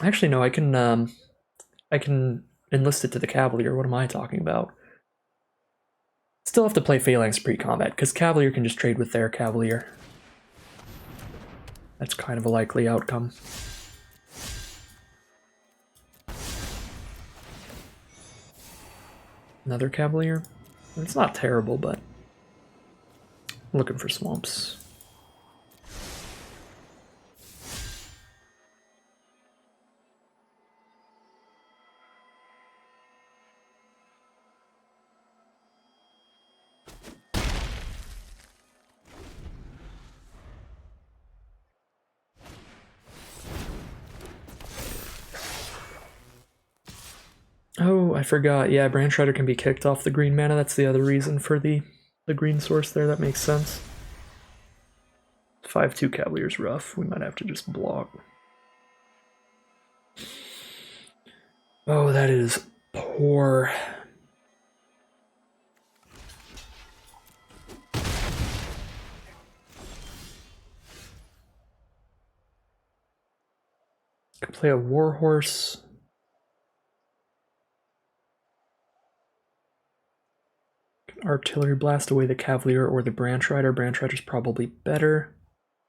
Actually, no, I can enlist it to the Cavalier. What am I talking about? Still have to play Phalanx pre-combat, because Cavalier can just trade with their Cavalier. That's kind of a likely outcome. Another Cavalier? It's not terrible, but I'm looking for swamps. Oh, I forgot. Yeah, Branch Rider can be kicked off the green mana. That's the other reason for the green source there. That makes sense. 5/2 Cavalier's rough. We might have to just block. Oh, that is poor. Could play a Warhorse. Artillery Blast away the Cavalier or the Branch Rider. Branch Rider's probably better.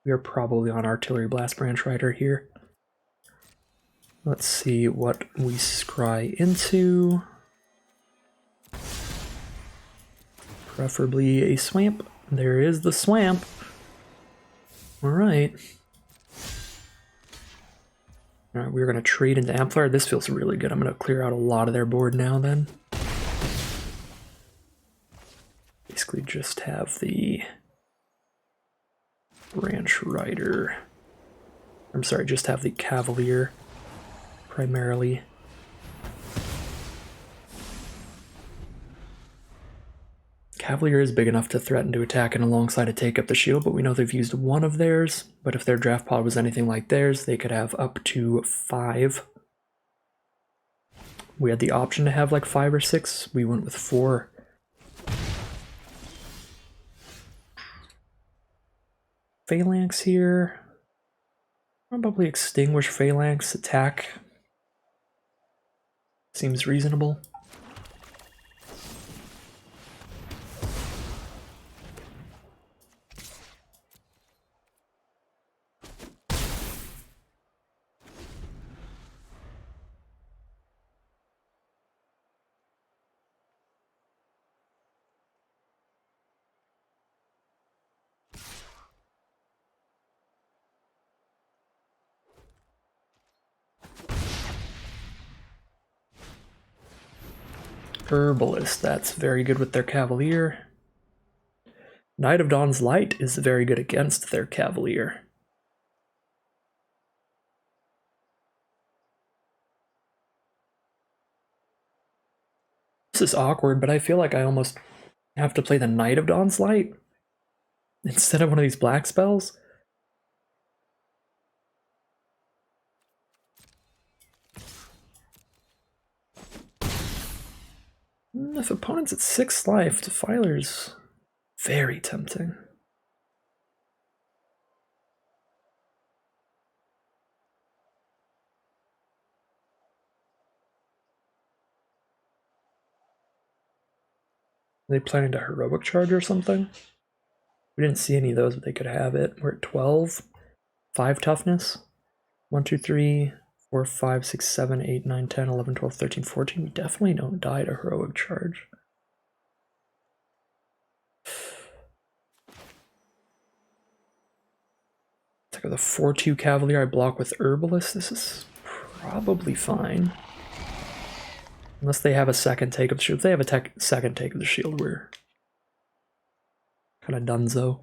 We are probably on Artillery Blast Branch Rider here. Let's see what we scry into. Preferably a Swamp. There is the Swamp. Alright. Alright, we're going to trade into Amplifier. This feels really good. I'm going to clear out a lot of their board now then. Basically just have the Branch Rider. I'm sorry, just have the Cavalier primarily. Cavalier is big enough to threaten to attack and alongside a Take Up the Shield, but we know they've used 1 of theirs. But if their draft pod was anything like theirs, they could have up to 5. We had the option to have like 5 or 6. We went with 4. Phalanx here. Probably extinguish Phalanx, attack. Seems reasonable. Herbalist, that's very good with their Cavalier. Knight of Dawn's Light is very good against their Cavalier. This is awkward, but I feel like I almost have to play the Knight of Dawn's Light instead of one of these black spells. If opponent's at 6 life, Defiler's very tempting. Are they planning to heroic charge or something? We didn't see any of those, but they could have it. We're at 12. 5 toughness. 1, 2, 3, 4, 5, 6, 7, 8, 9, 10, 11, 12, 13, 14. We definitely don't die to heroic charge. It's like the 4-2 Cavalier I block with Herbalist. This is probably fine. Unless they have a second take of the shield. If they have a second take of the shield, we're kind of donezo.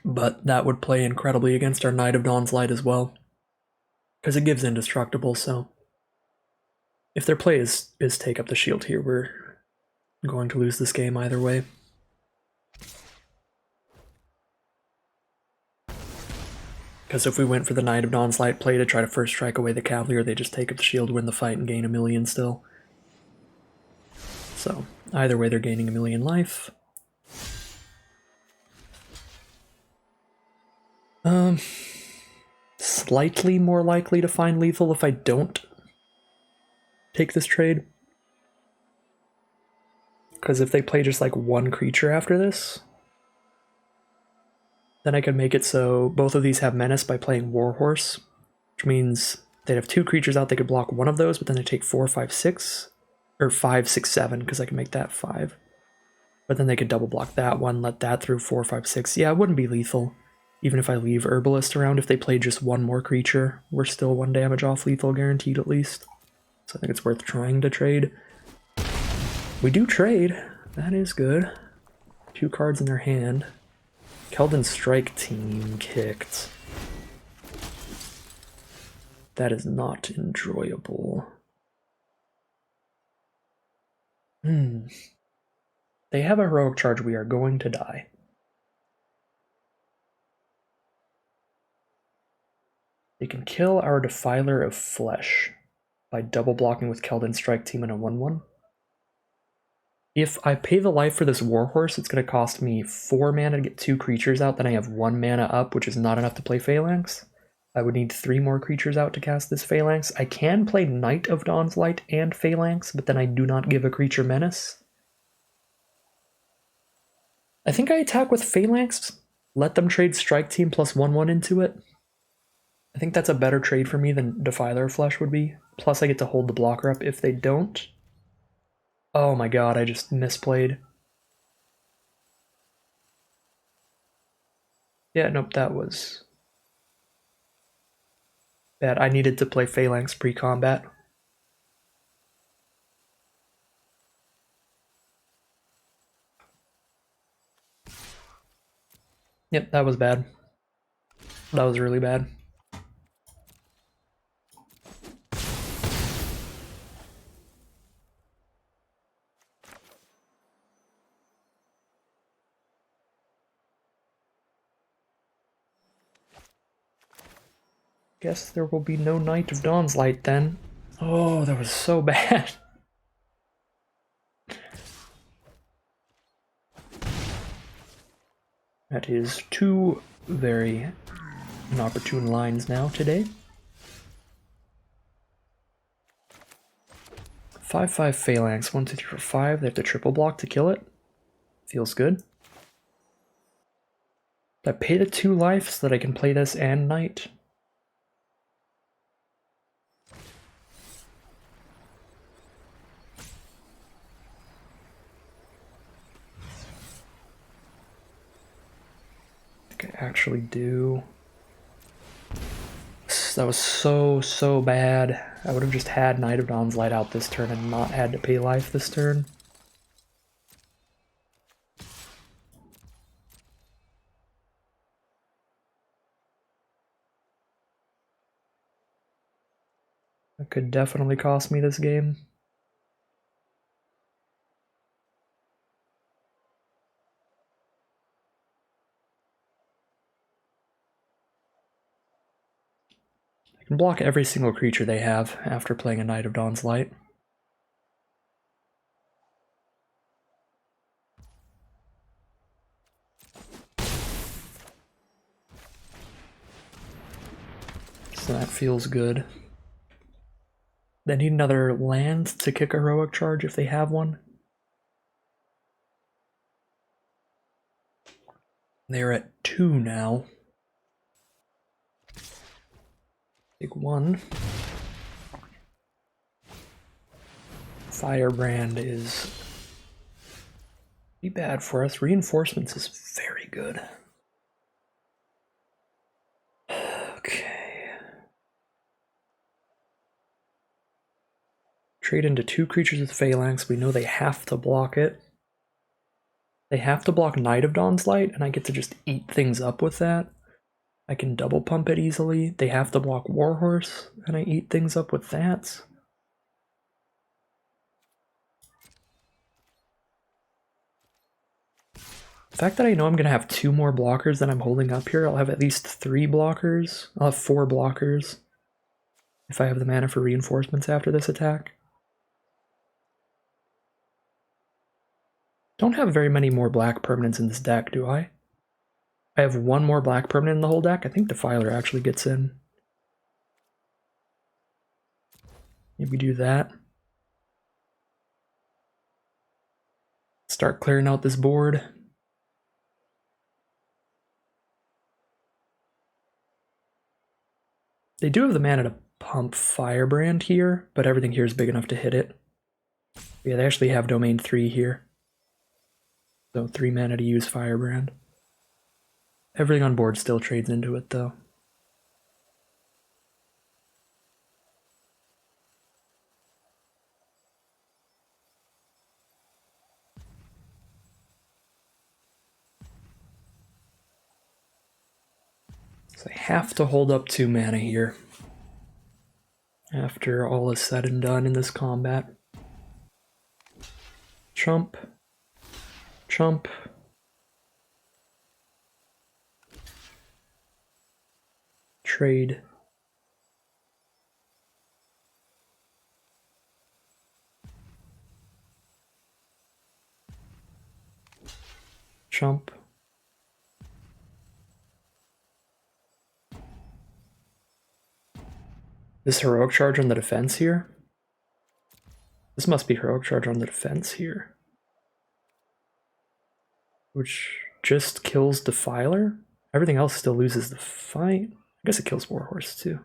But that would play incredibly against our Knight of Dawn's Light as well. Because it gives indestructible, so if their play is take up the shield here, we're going to lose this game either way. Because if we went for the Knight of Dawn's Light play to try to first strike away the Cavalier, they just take up the shield, win the fight, and gain 1,000,000 still. So, either way, they're gaining 1,000,000 life. Slightly more likely to find lethal if I don't take this trade. Because if they play just like one creature after this, then I can make it so both of these have menace by playing Warhorse, which means they'd have 2 creatures out, they could block one of those, but then they take 4, 5, 6, or 5, 6, 7, because I can make that 5. But then they could double block that one, let that through 4, 5, 6. Yeah, it wouldn't be lethal. Even if I leave Herbalist around, if they play just one more creature, we're still 1 damage off lethal, guaranteed at least. So I think it's worth trying to trade. We do trade. That is good. 2 cards in their hand. Keldon Strike Team kicked. That is not enjoyable. They have a heroic charge. We are going to die. They can kill our Defiler of Flesh by double blocking with Keldon Strike Team and a 1/1. If I pay the life for this Warhorse, it's going to cost me 4 mana to get 2 creatures out, then I have 1 mana up, which is not enough to play Phalanx. I would need 3 more creatures out to cast this Phalanx. I can play Knight of Dawn's Light and Phalanx, but then I do not give a creature menace. I think I attack with Phalanx, let them trade Strike Team plus 1/1 into it. I think that's a better trade for me than Defiler of Flesh would be. Plus I get to hold the blocker up if they don't. Oh my god, I just misplayed. Yeah, nope, that was bad. I needed to play Phalanx pre-combat. Yep, that was bad. That was really bad. Guess there will be no Knight of Dawn's Light then. Oh, that was so bad. That is two very inopportune lines now today. 5/5 Phalanx, 1, 2, 3, 4, 5. They have to triple block to kill it. Feels good. I pay the 2 life so that I can play this and Knight. I think I actually do. That was so bad. I would have just had Knight of Dawn's Light out this turn and not had to pay life this turn. That could definitely cost me this game. I can block every single creature they have after playing a Knight of Dawn's Light. So that feels good. They need another land to kick a heroic charge if they have one. They're at 2 now. Take 1. Firebrand is pretty bad for us. Reinforcements is very good. Okay. Trade into 2 creatures with Phalanx. We know they have to block it. They have to block Knight of Dawn's Light, and I get to just eat things up with that. I can double pump it easily. They have to block Warhorse, and I eat things up with that. The fact that I know I'm going to have 2 more blockers than I'm holding up here, I'll have at least 3 blockers. I'll have 4 blockers if I have the mana for reinforcements after this attack. Don't have very many more black permanents in this deck, do I? I have 1 more black permanent in the whole deck. I think Defiler actually gets in. Maybe do that. Start clearing out this board. They do have the mana to pump Firebrand here, but everything here is big enough to hit it. Yeah, they actually have Domain 3 here. So 3 mana to use Firebrand. Everything on board still trades into it, though. So I have to hold up 2 mana here after all is said and done in this combat. Chump. Chump. Trade. Chump. This heroic charge on the defense here? This must be heroic charge on the defense here. Which just kills Defiler? Everything else still loses the fight. I guess it kills Warhorse too.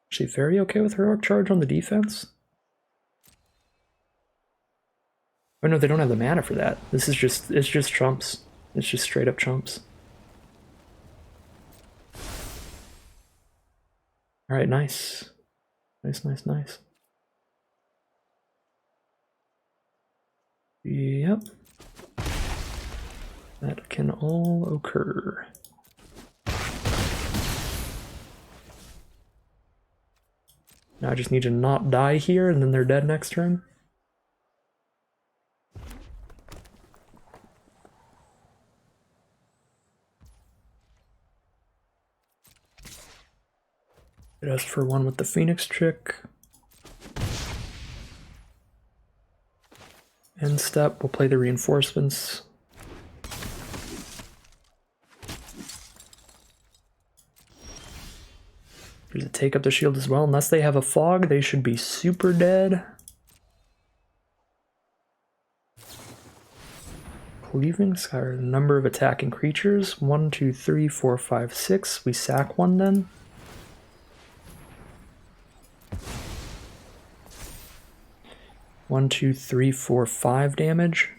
Actually very okay with heroic charge on the defense. Oh no, they don't have the mana for that. This is just, it's just chumps. It's just straight up chumps. Alright, nice. Nice, nice, nice. Yep. That can all occur. Now I just need to not die here and then they're dead next turn. It asked for 1 with the Phoenix Chick. End step, we'll play the reinforcements. There's a take up the shield as well. Unless they have a fog, they should be super dead. Cleaving Skyr, number of attacking creatures. 1, 2, 3, 4, 5, 6. We sack one then. One, 2, 3, 4, 5 damage.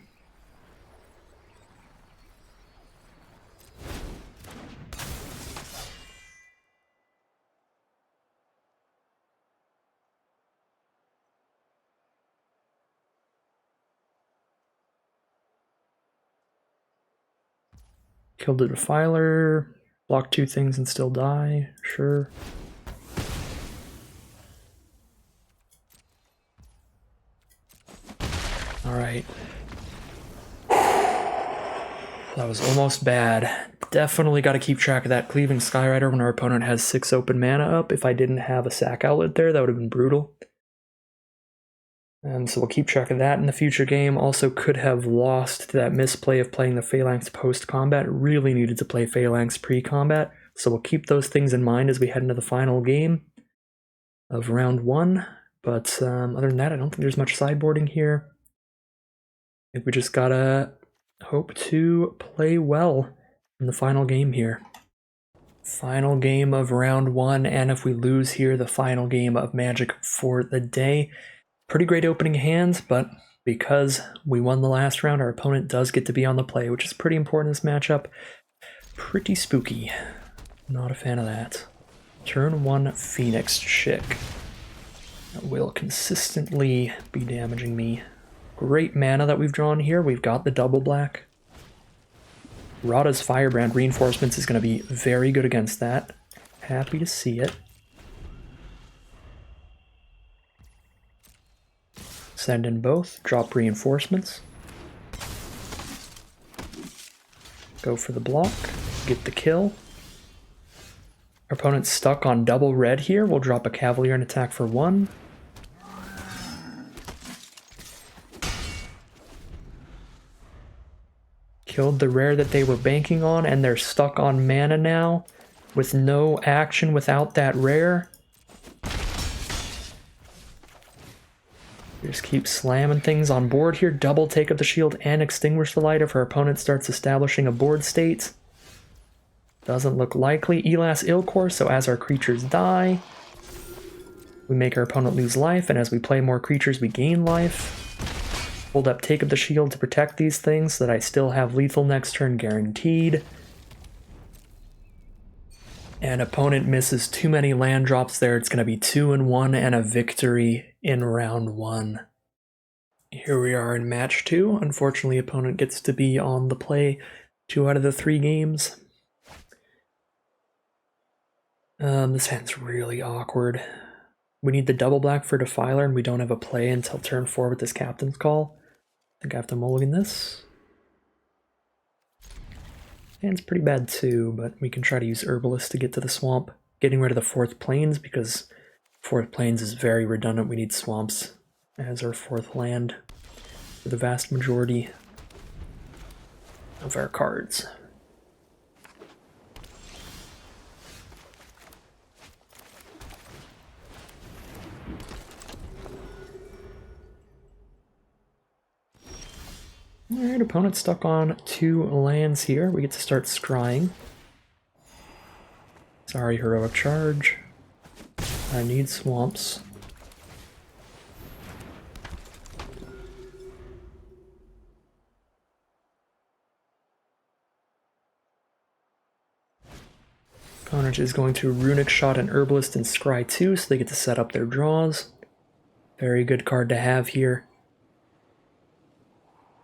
Killed the Defiler, block 2 things and still die, sure. Alright. That was almost bad. Definitely got to keep track of that Cleaving Skyrider when our opponent has 6 open mana up. If I didn't have a sack outlet there, that would have been brutal. So we'll keep track of that in the future game. Also could have lost that misplay of playing the Phalanx post-combat. Really needed to play Phalanx pre-combat. So we'll keep those things in mind as we head into the final game of round 1. But other than that, I don't think there's much sideboarding here. I think we just gotta hope to play well in the final game here. Final game of round 1, and if we lose here, the final game of Magic for the day. Pretty great opening hands, but because we won the last round, our opponent does get to be on the play, which is pretty important in this matchup. Pretty spooky. Not a fan of that. Turn 1 Phoenix Chick. That will consistently be damaging me. Great mana that we've drawn here. We've got the double black. Rada's Firebrand Reinforcements is going to be very good against that. Happy to see it. Send in both, drop reinforcements. Go for the block, get the kill. Our opponent's stuck on double red here. We'll drop a Cavalier and attack for 1. Killed the rare that they were banking on, and they're stuck on mana now with no action without that rare. Just keep slamming things on board here. Double take up the shield and extinguish the light if our opponent starts establishing a board state. Doesn't look likely. Elas Ilkor, so as our creatures die, we make our opponent lose life, and as we play more creatures, we gain life. Hold up take up the shield to protect these things so that I still have lethal next turn guaranteed. And opponent misses too many land drops there. It's going to be 2-1 and a victory in round 1. Here we are in match 2. Unfortunately, opponent gets to be on the play 2 out of the 3 games. This hand's really awkward. We need the double black for Defiler, and we don't have a play until turn 4 with this Captain's Call. I think I have to mulligan this. Hand's pretty bad too, but we can try to use Herbalist to get to the swamp. Getting rid of the 4th Plains, because 4th Plains is very redundant. We need swamps as our 4th land for the vast majority of our cards. Alright, opponent stuck on 2 lands here. We get to start scrying. Sorry, Heroic Charge. I need swamps. Opponent is going to Runic Shot and Herbalist and Scry 2, so they get to set up their draws. Very good card to have here.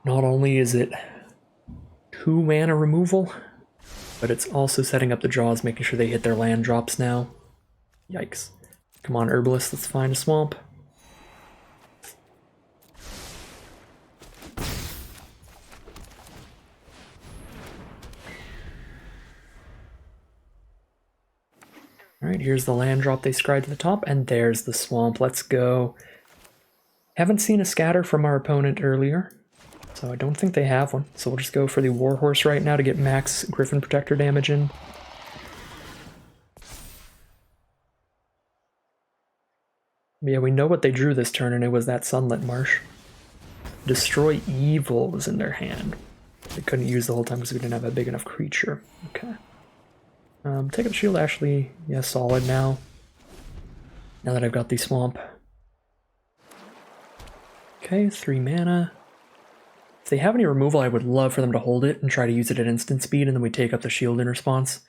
Not only is it 2 mana removal, but it's also setting up the draws, making sure they hit their land drops now. Yikes. Come on, Herbalist, let's find a swamp. Alright, here's the land drop they scried to the top, and there's the swamp. Let's go. Haven't seen a scatter from our opponent earlier, so I don't think they have one. So we'll just go for the Warhorse right now to get max Griffin Protector damage in. Yeah, we know what they drew this turn, and it was that Sunlit Marsh. Destroy Evil was in their hand. They couldn't use the whole time because we didn't have a big enough creature. Okay. Take up shield, actually, yeah, solid now. Now that I've got the swamp. Okay, 3 mana. If they have any removal, I would love for them to hold it and try to use it at instant speed, and then we take up the shield in response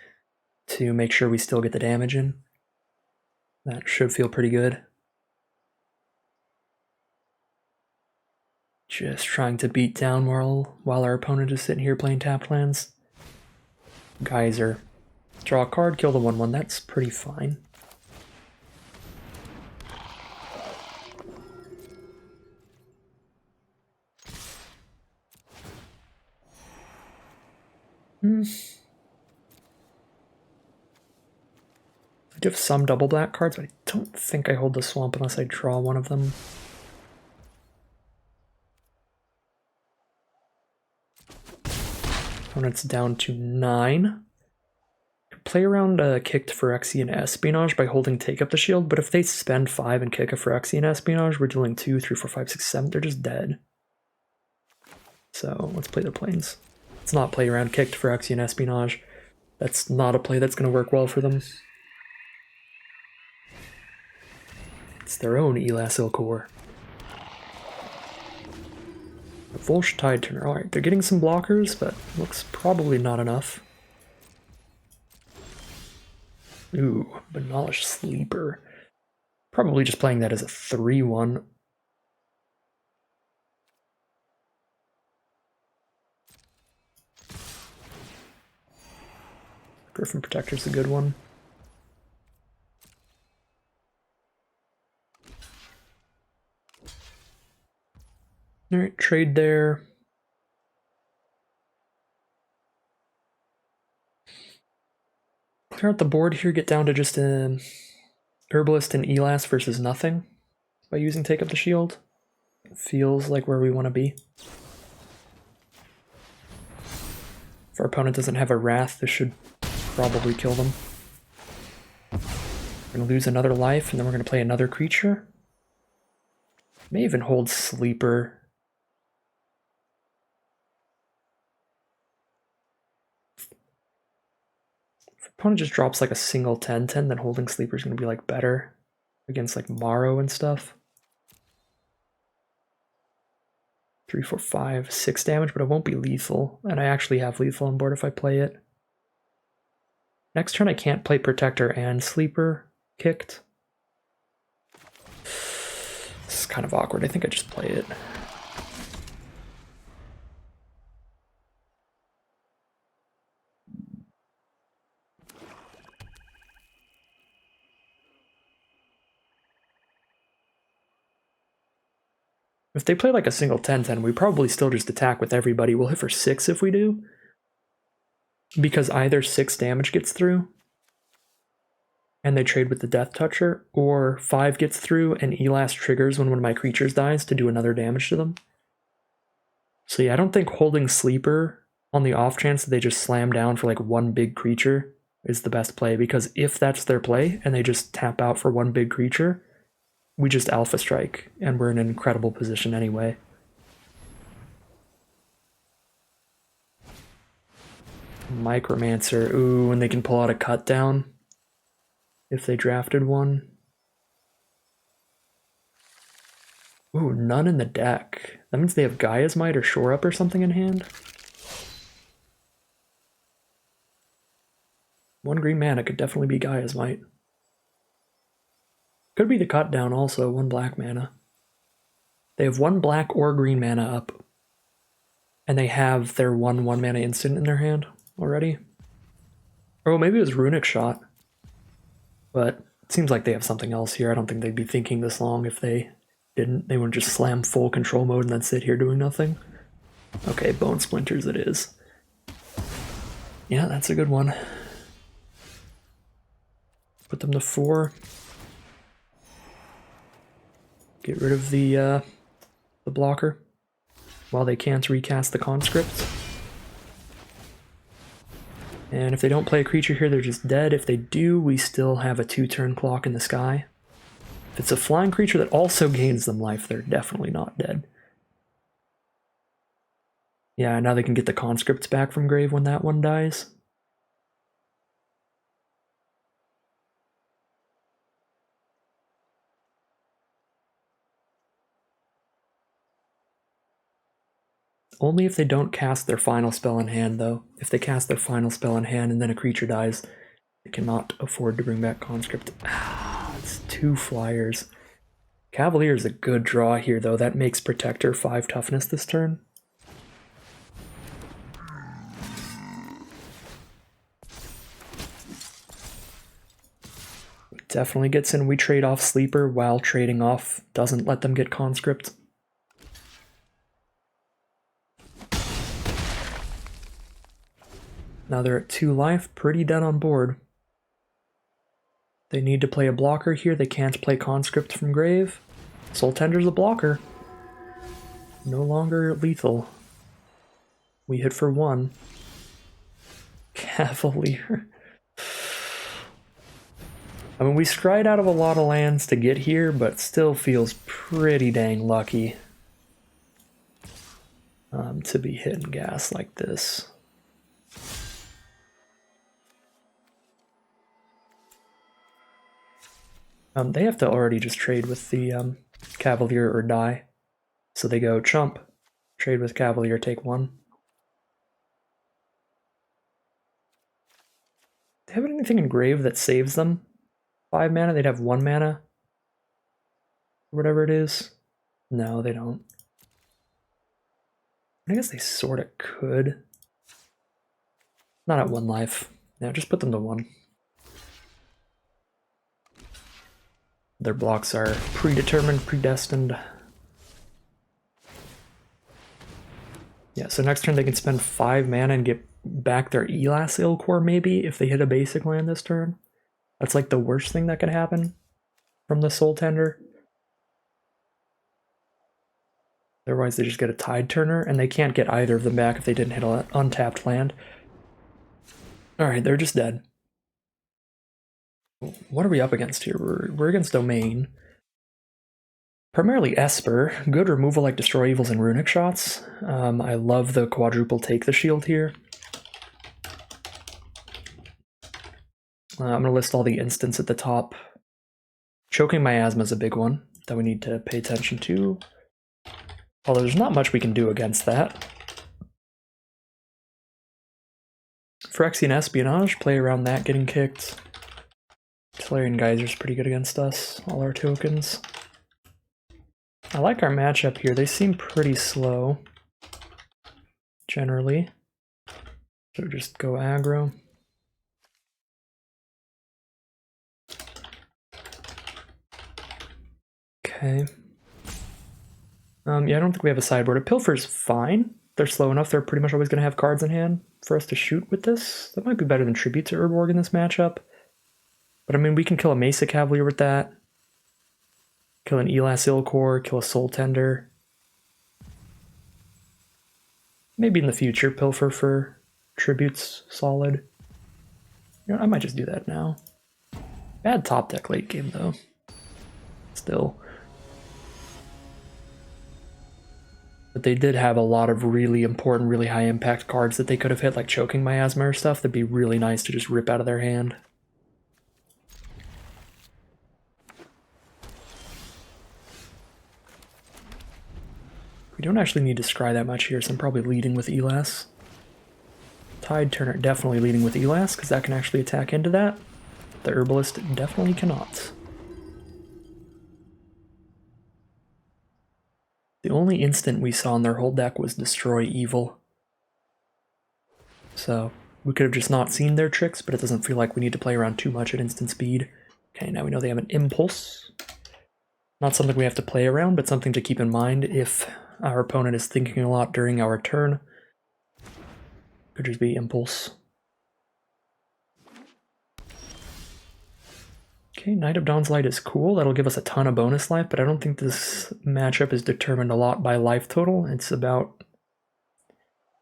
to make sure we still get the damage in. That should feel pretty good. Just trying to beat down while our opponent is sitting here playing tapped lands. Geyser. Draw a card, kill the 1/1. That's pretty fine. I do have some double black cards, but I don't think I hold the swamp unless I draw one of them. Opponent's down to 9. Play around kicked Phyrexian Espionage by holding Take Up the Shield, but if they spend 5 and kick a Phyrexian Espionage, we're dealing 2, 3, 4, 5, 6, 7. They're just dead. So let's play the plains. Let's not play around kicked Phyrexian Espionage. That's not a play that's going to work well for them. It's their own Elas Ilkor. Volsh Tide Turner. Alright, they're getting some blockers, but looks probably not enough. Ooh, Banalish Sleeper. Probably just playing that as a 3/1. Griffin Protector's a good one. Alright, trade there. Clear out the board here, get down to just a Herbalist and Elas versus nothing by using Take Up the Shield. It feels like where we want to be. If our opponent doesn't have a Wrath, this should probably kill them. We're going to lose another life, and then we're going to play another creature. May even hold Sleeper. If our opponent just drops like a single 10/10, then holding Sleeper is going to be like better against like Morrow and stuff. 3, 4, 5, 6 damage, but it won't be lethal. And I actually have lethal on board if I play it. Next turn I can't play Protector and Sleeper kicked. This is kind of awkward. I think I just play it. If they play like a single 10/10, we probably still just attack with everybody. We'll hit for 6 if we do. Because either 6 damage gets through, and they trade with the Death Toucher, or 5 gets through and Elas triggers when one of my creatures dies to do another damage to them. So yeah, I don't think holding Sleeper on the off chance that they just slam down for like one big creature is the best play, because if that's their play and they just tap out for one big creature, we just Alpha Strike, and we're in an incredible position anyway. Micromancer, ooh, and they can pull out a Cut Down if they drafted one. Ooh, none in the deck. That means they have Gaia's Might or Shore Up or something in hand. 1 green mana could definitely be Gaia's Might. Could be the Cut Down also, 1 black mana. They have 1 black or green mana up. And they have their 1/1 mana instant in their hand already. Or maybe it was Runic Shot. But it seems like they have something else here. I don't think they'd be thinking this long if they didn't. They wouldn't just slam full control mode and then sit here doing nothing. Okay, Bone Splinters it is. Yeah, that's a good one. Put them to 4. Get rid of the blocker while they can't recast the conscript. And if they don't play a creature here, they're just dead. If they do, we still have a 2-turn clock in the sky. If it's a flying creature that also gains them life, they're definitely not dead. Yeah, now they can get the conscripts back from grave when that one dies. Only if they don't cast their final spell in hand, though. If they cast their final spell in hand and then a creature dies, they cannot afford to bring back conscript. Ah, it's 2 flyers. Cavalier is a good draw here, though. That makes Protector 5 toughness this turn. Definitely gets in. We trade off Sleeper while trading off doesn't let them get conscript. Now they're at 2 life, pretty dead on board. They need to play a blocker here. They can't play conscript from grave. Soul Tender's a blocker. No longer lethal. We hit for 1. Cavalier. I mean, we scryed out of a lot of lands to get here, but still feels pretty dang lucky to be hitting gas like this. They have to already just trade with the Cavalier or die. So they go chump, trade with Cavalier, take 1. Do they have anything in grave that saves them? 5 mana, they'd have 1 mana. Whatever it is. No, they don't. I guess they sorta could. Not at 1 life. Yeah, just put them to 1. Their blocks are predetermined, predestined. Yeah, so next turn they can spend 5 mana and get back their Elas Ilcore maybe if they hit a basic land this turn. That's like the worst thing that could happen from the Soul Tender. Otherwise they just get a Tide Turner, and they can't get either of them back if they didn't hit an untapped land. Alright, they're just dead. What are we up against here? We're against Domain. Primarily Esper. Good removal like Destroy Evils and Runic Shots. I love the quadruple Take the Shield here. I'm going to list all the instants at the top. Choking Miasma is a big one that we need to pay attention to. Although there's not much we can do against that. Phyrexian Espionage, play around that getting kicked. Solarian Geyser's pretty good against us, all our tokens. I like our matchup here. They seem pretty slow, generally. So just go aggro. Okay. Yeah, I don't think we have a sideboard. A Pilfer's fine. They're slow enough. They're pretty much always going to have cards in hand for us to shoot with this. That might be better than Tribute to Urborg in this matchup. But I mean, we can kill a Mesa Cavalier with that. Kill an Elas Ilcore, kill a Soul Tender. Maybe in the future, Pilfer for Tribute's solid. You know, I might just do that now. Bad top deck late game, though. Still. But they did have a lot of really important, really high impact cards that they could have hit, like Choking Miasma or stuff. That'd be really nice to just rip out of their hand. We don't actually need to scry that much here, so I'm probably leading with Elas. Tide Turner definitely leading with Elas, because that can actually attack into that. The Herbalist definitely cannot. The only instant we saw in their whole deck was Destroy Evil. So we could have just not seen their tricks, but it doesn't feel like we need to play around too much at instant speed. Okay, now we know they have an Impulse. Not something we have to play around, but something to keep in mind if our opponent is thinking a lot during our turn. Could just be Impulse. Okay, Knight of Dawn's Light is cool. That'll give us a ton of bonus life, but I don't think this matchup is determined a lot by life total. It's about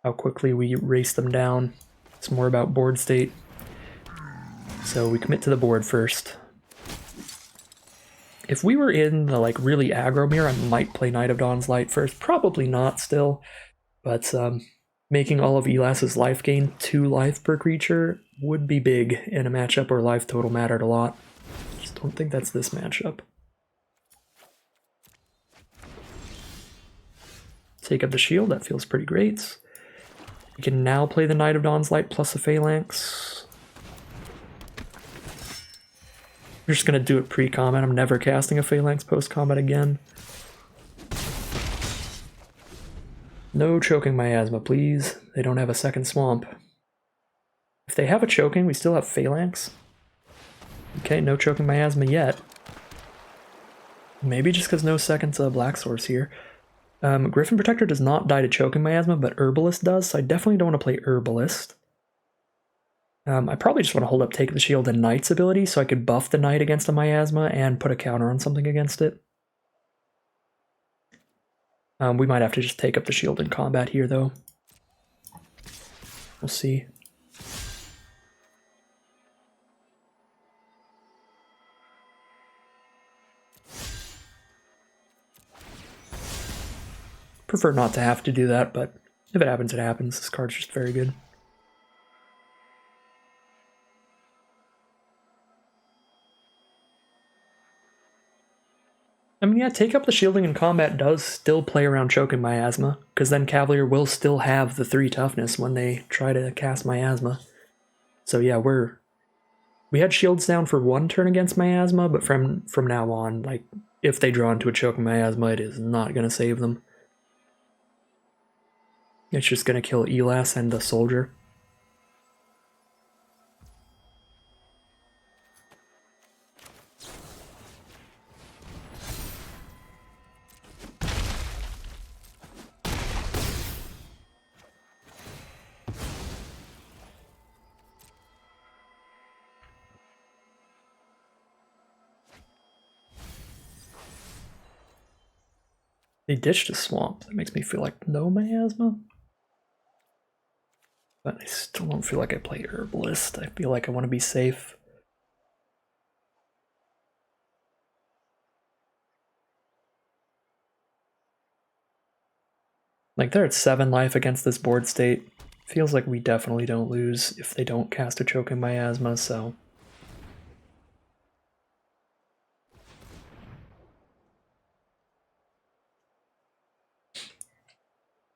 how quickly we race them down. It's more about board state. So we commit to the board first. If we were in the like really aggro mirror, I might play Knight of Dawn's Light first. Probably not still, but making all of Elas's life gain 2 life per creature would be big in a matchup where life total mattered a lot. Just don't think that's this matchup. Take up the shield, that feels pretty great. We can now play the Knight of Dawn's Light plus a Phalanx. I'm just gonna do it pre-combat. I'm never casting a Phalanx post-combat again. No choking miasma, please. They don't have a second swamp. If they have a choking, we still have Phalanx. Okay, no choking miasma yet. Maybe just because no second Black Source here. Griffin Protector does not die to choking miasma, but Herbalist does, so I definitely don't want to play Herbalist. I probably just want to hold up Take the Shield and Knight's ability, so I could buff the Knight against a miasma and put a counter on something against it. We might have to just take up the shield in combat here, though. We'll see. Prefer not to have to do that, but if it happens, it happens. This card's just very good. I mean, yeah, take up the shielding in combat does still play around choking miasma, because then Cavalier will still have the 3 toughness when they try to cast miasma. So yeah, we had shields down for 1 turn against miasma, but from now on, like, if they draw into a choking miasma, it is not going to save them. It's just going to kill Elas and the soldier. They ditched a swamp. That makes me feel like no miasma. But I still don't feel like I play Herbalist. I feel like I want to be safe. Like, they're at 7 life against this board state. Feels like we definitely don't lose if they don't cast a choking miasma, so...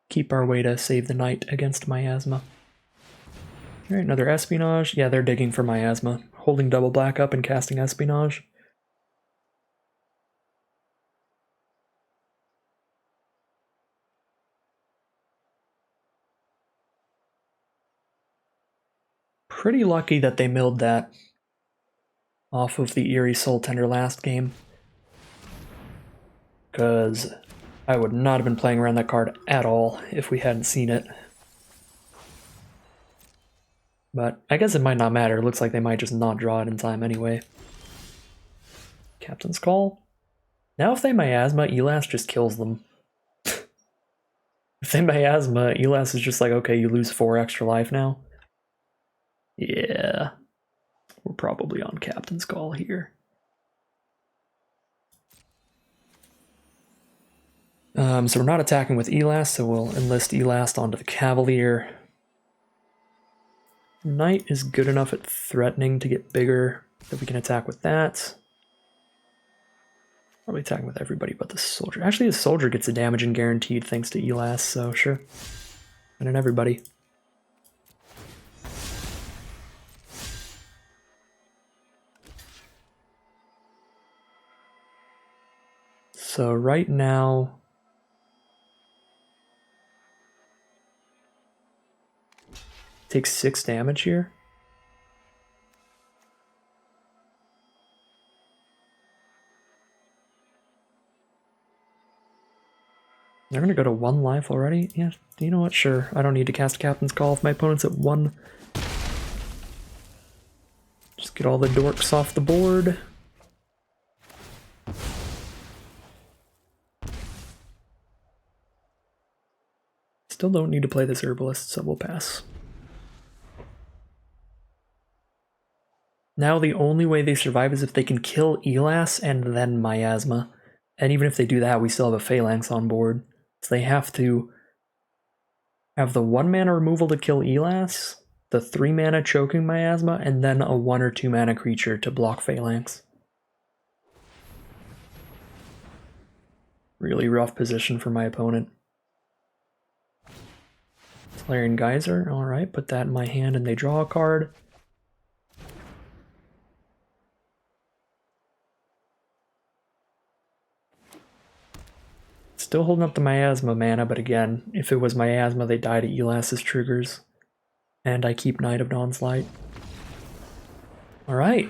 keep our way to save the Knight against miasma. Alright, another Espionage. Yeah, they're digging for miasma. Holding double black up and casting Espionage. Pretty lucky that they milled that off of the Eerie Soul Tender last game. Because I would not have been playing around that card at all if we hadn't seen it. But I guess it might not matter. It looks like they might just not draw it in time anyway. Captain's Call. Now if they miasma, Elas just kills them. If they miasma, Elas is just like, okay, you lose 4 extra life now. Yeah. We're probably on Captain's Call here. So we're not attacking with Elas, so we'll enlist Elas onto the Cavalier. Knight is good enough at threatening to get bigger that we can attack with that. Probably attacking with everybody but the soldier. Actually, the soldier gets a damage and guaranteed thanks to Elas, so sure. And then everybody. So right now... takes 6 damage here. They're gonna go to 1 life already? Yeah, you know what? Sure. I don't need to cast Captain's Call if my opponent's at 1. Just get all the dorks off the board. Still don't need to play this Herbalist, so we'll pass. Now the only way they survive is if they can kill Elas and then Miasma. And even if they do that, we still have a Phalanx on board. So they have to have the 1 mana removal to kill Elas, the 3 mana choking Miasma, and then a 1 or 2 mana creature to block Phalanx. Really rough position for my opponent. Tolarian Geyser, alright, put that in my hand and they draw a card. Still holding up the Miasma mana, but again, if it was Miasma, they die to Elas's triggers. And I keep Knight of Dawn's Light. Alright,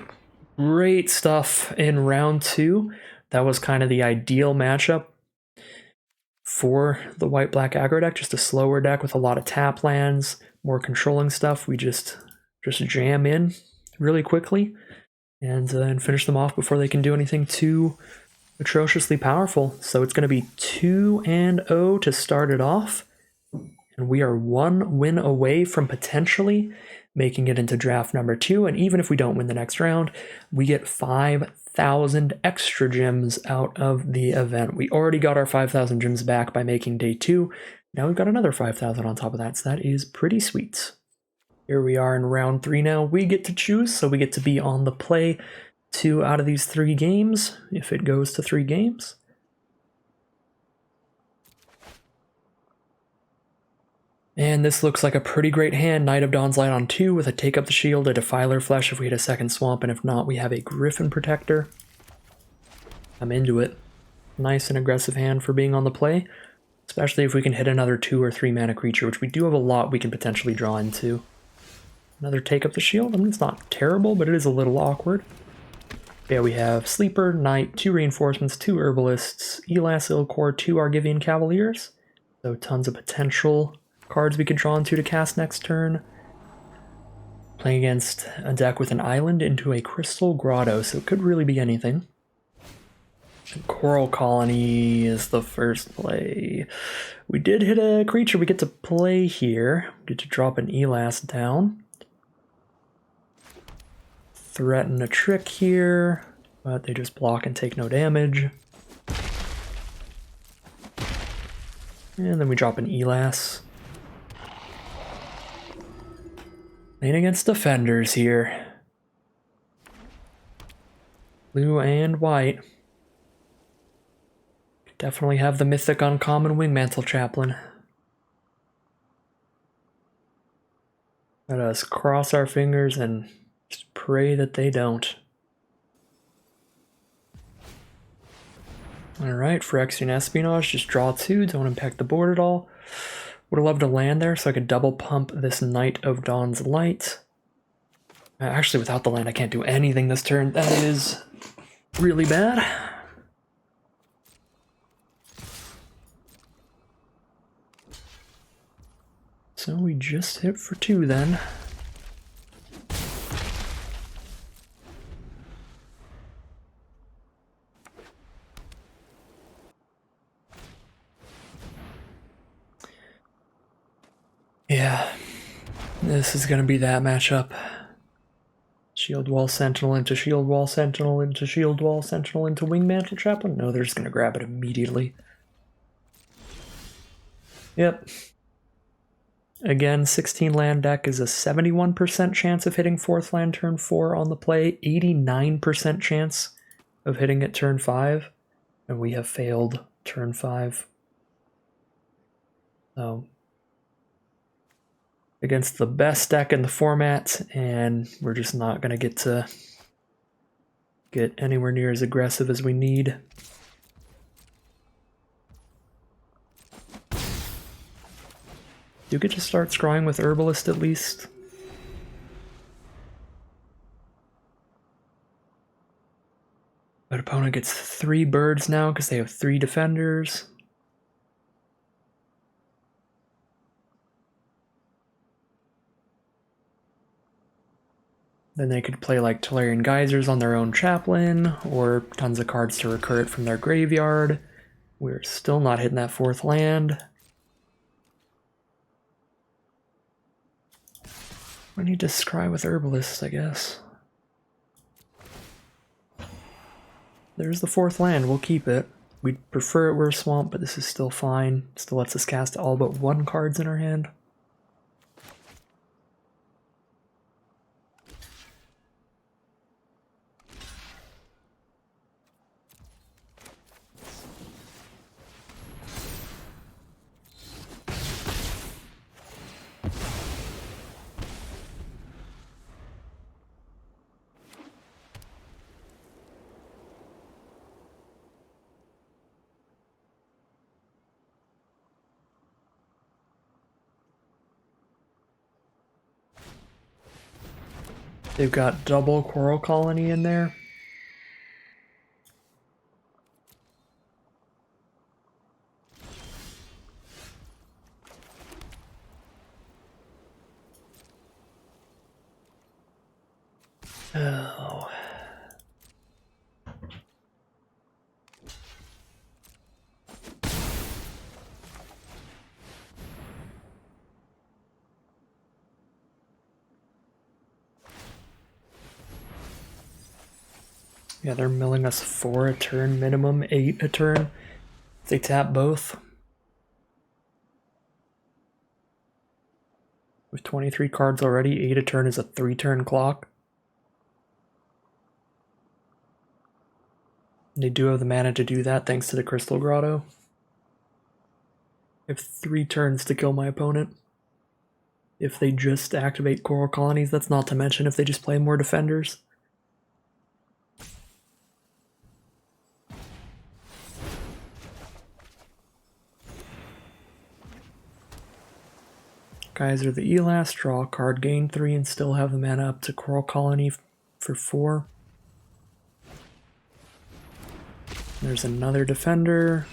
great stuff in round 2. That was kind of the ideal matchup for the white-black aggro deck, just a slower deck with a lot of tap lands, more controlling stuff. We just jam in really quickly and finish them off before they can do anything too atrociously powerful. So it's going to be 2-0 to start it off, and we are 1 win away from potentially making it into draft number 2. And even if we don't win the next round, we get 5,000 extra gems out of the event. We already got our 5,000 gems back by making day 2. Now we've got another 5,000 on top of that, so that is pretty sweet. Here we are in round 3 now. We get to choose, so we get to be on the play 2 out of these 3 games, if it goes to 3 games. And this looks like a pretty great hand. Knight of Dawn's Light on 2 with a Take Up the Shield, a Defiler Flesh if we hit a second swamp, and if not, we have a Griffin Protector. I'm into it. Nice and aggressive hand for being on the play, especially if we can hit another 2 or 3 mana creature, which we do have a lot we can potentially draw into. Another Take Up the Shield. I mean, it's not terrible, but it is a little awkward. Yeah, we have Sleeper, Knight, 2 Reinforcements, 2 Herbalists, Elas Ilkor, 2 Argivian Cavaliers. So tons of potential cards we could draw into to cast next turn. Playing against a deck with an island into a Crystal Grotto, so it could really be anything. Coral Colony is the first play. We did hit a creature we get to play here. We get to drop an Elas down. Threaten a trick here, but they just block and take no damage. And then we drop an Elas. Playing against defenders here. Blue and white. Definitely have the mythic uncommon Wingmantle Chaplain. Let us cross our fingers and just pray that they don't. Alright, Phyrexian Espionage, just draw 2, don't impact the board at all. Would have loved to land there so I could double pump this Knight of Dawn's Light. Actually, without the land, I can't do anything this turn. That is really bad. So we just hit for 2 then. Yeah, this is going to be that matchup. Shield Wall Sentinel into Shield Wall Sentinel into Shield Wall Sentinel into Wingmantle Chaplain? No, they're just going to grab it immediately. Yep. Again, 16 land deck is a 71% chance of hitting 4th land turn 4 on the play, 89% chance of hitting it turn 5, and we have failed turn 5. So, against the best deck in the format, and we're just not going to get anywhere near as aggressive as we need. You get to start scrying with Herbalist at least. But opponent gets 3 birds now because they have 3 defenders. Then they could play like Tolarian Geysers on their own Chaplain, or tons of cards to recur it from their graveyard. We're still not hitting that 4th land. I need to scry with Herbalist, I guess. there's the 4th land. We'll keep it. We'd prefer it were a swamp, but this is still fine. Still lets us cast all but 1 cards in our hand. They've got double Coral Colony in there. Oh. Yeah, they're milling us 4 a turn minimum, 8 a turn. If they tap both. With 23 cards already, 8 a turn is a 3-turn clock. They do have the mana to do that thanks to the Crystal Grotto. I have 3 turns to kill my opponent. If they just activate Coral Colonies, that's not to mention if they just play more defenders. Geyser the Elas, draw a card, gain 3, and still have the mana up to Coral Colony for 4. There's another defender.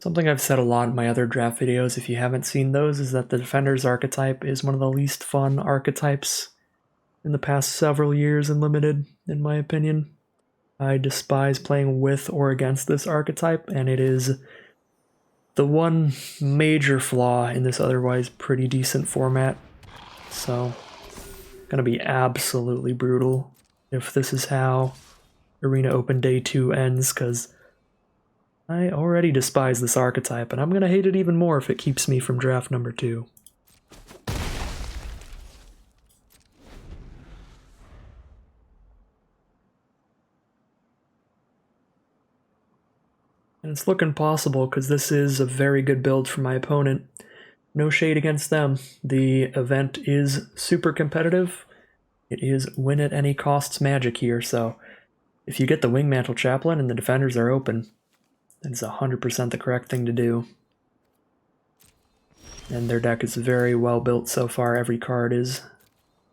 Something I've said a lot in my other draft videos, if you haven't seen those, is that the Defender's archetype is one of the least fun archetypes in the past several years in Limited, in my opinion. I despise playing with or against this archetype, and it is the one major flaw in this otherwise pretty decent format. So, gonna be absolutely brutal if this is how Arena Open Day 2 ends, because I already despise this archetype, and I'm gonna hate it even more if it keeps me from draft number 2. And it's looking possible because this is a very good build for my opponent. No shade against them. The event is super competitive. It is win at any costs magic here, so if you get the Wingmantle Chaplain and the defenders are open, it's 100% the correct thing to do. And their deck is very well built so far. Every card is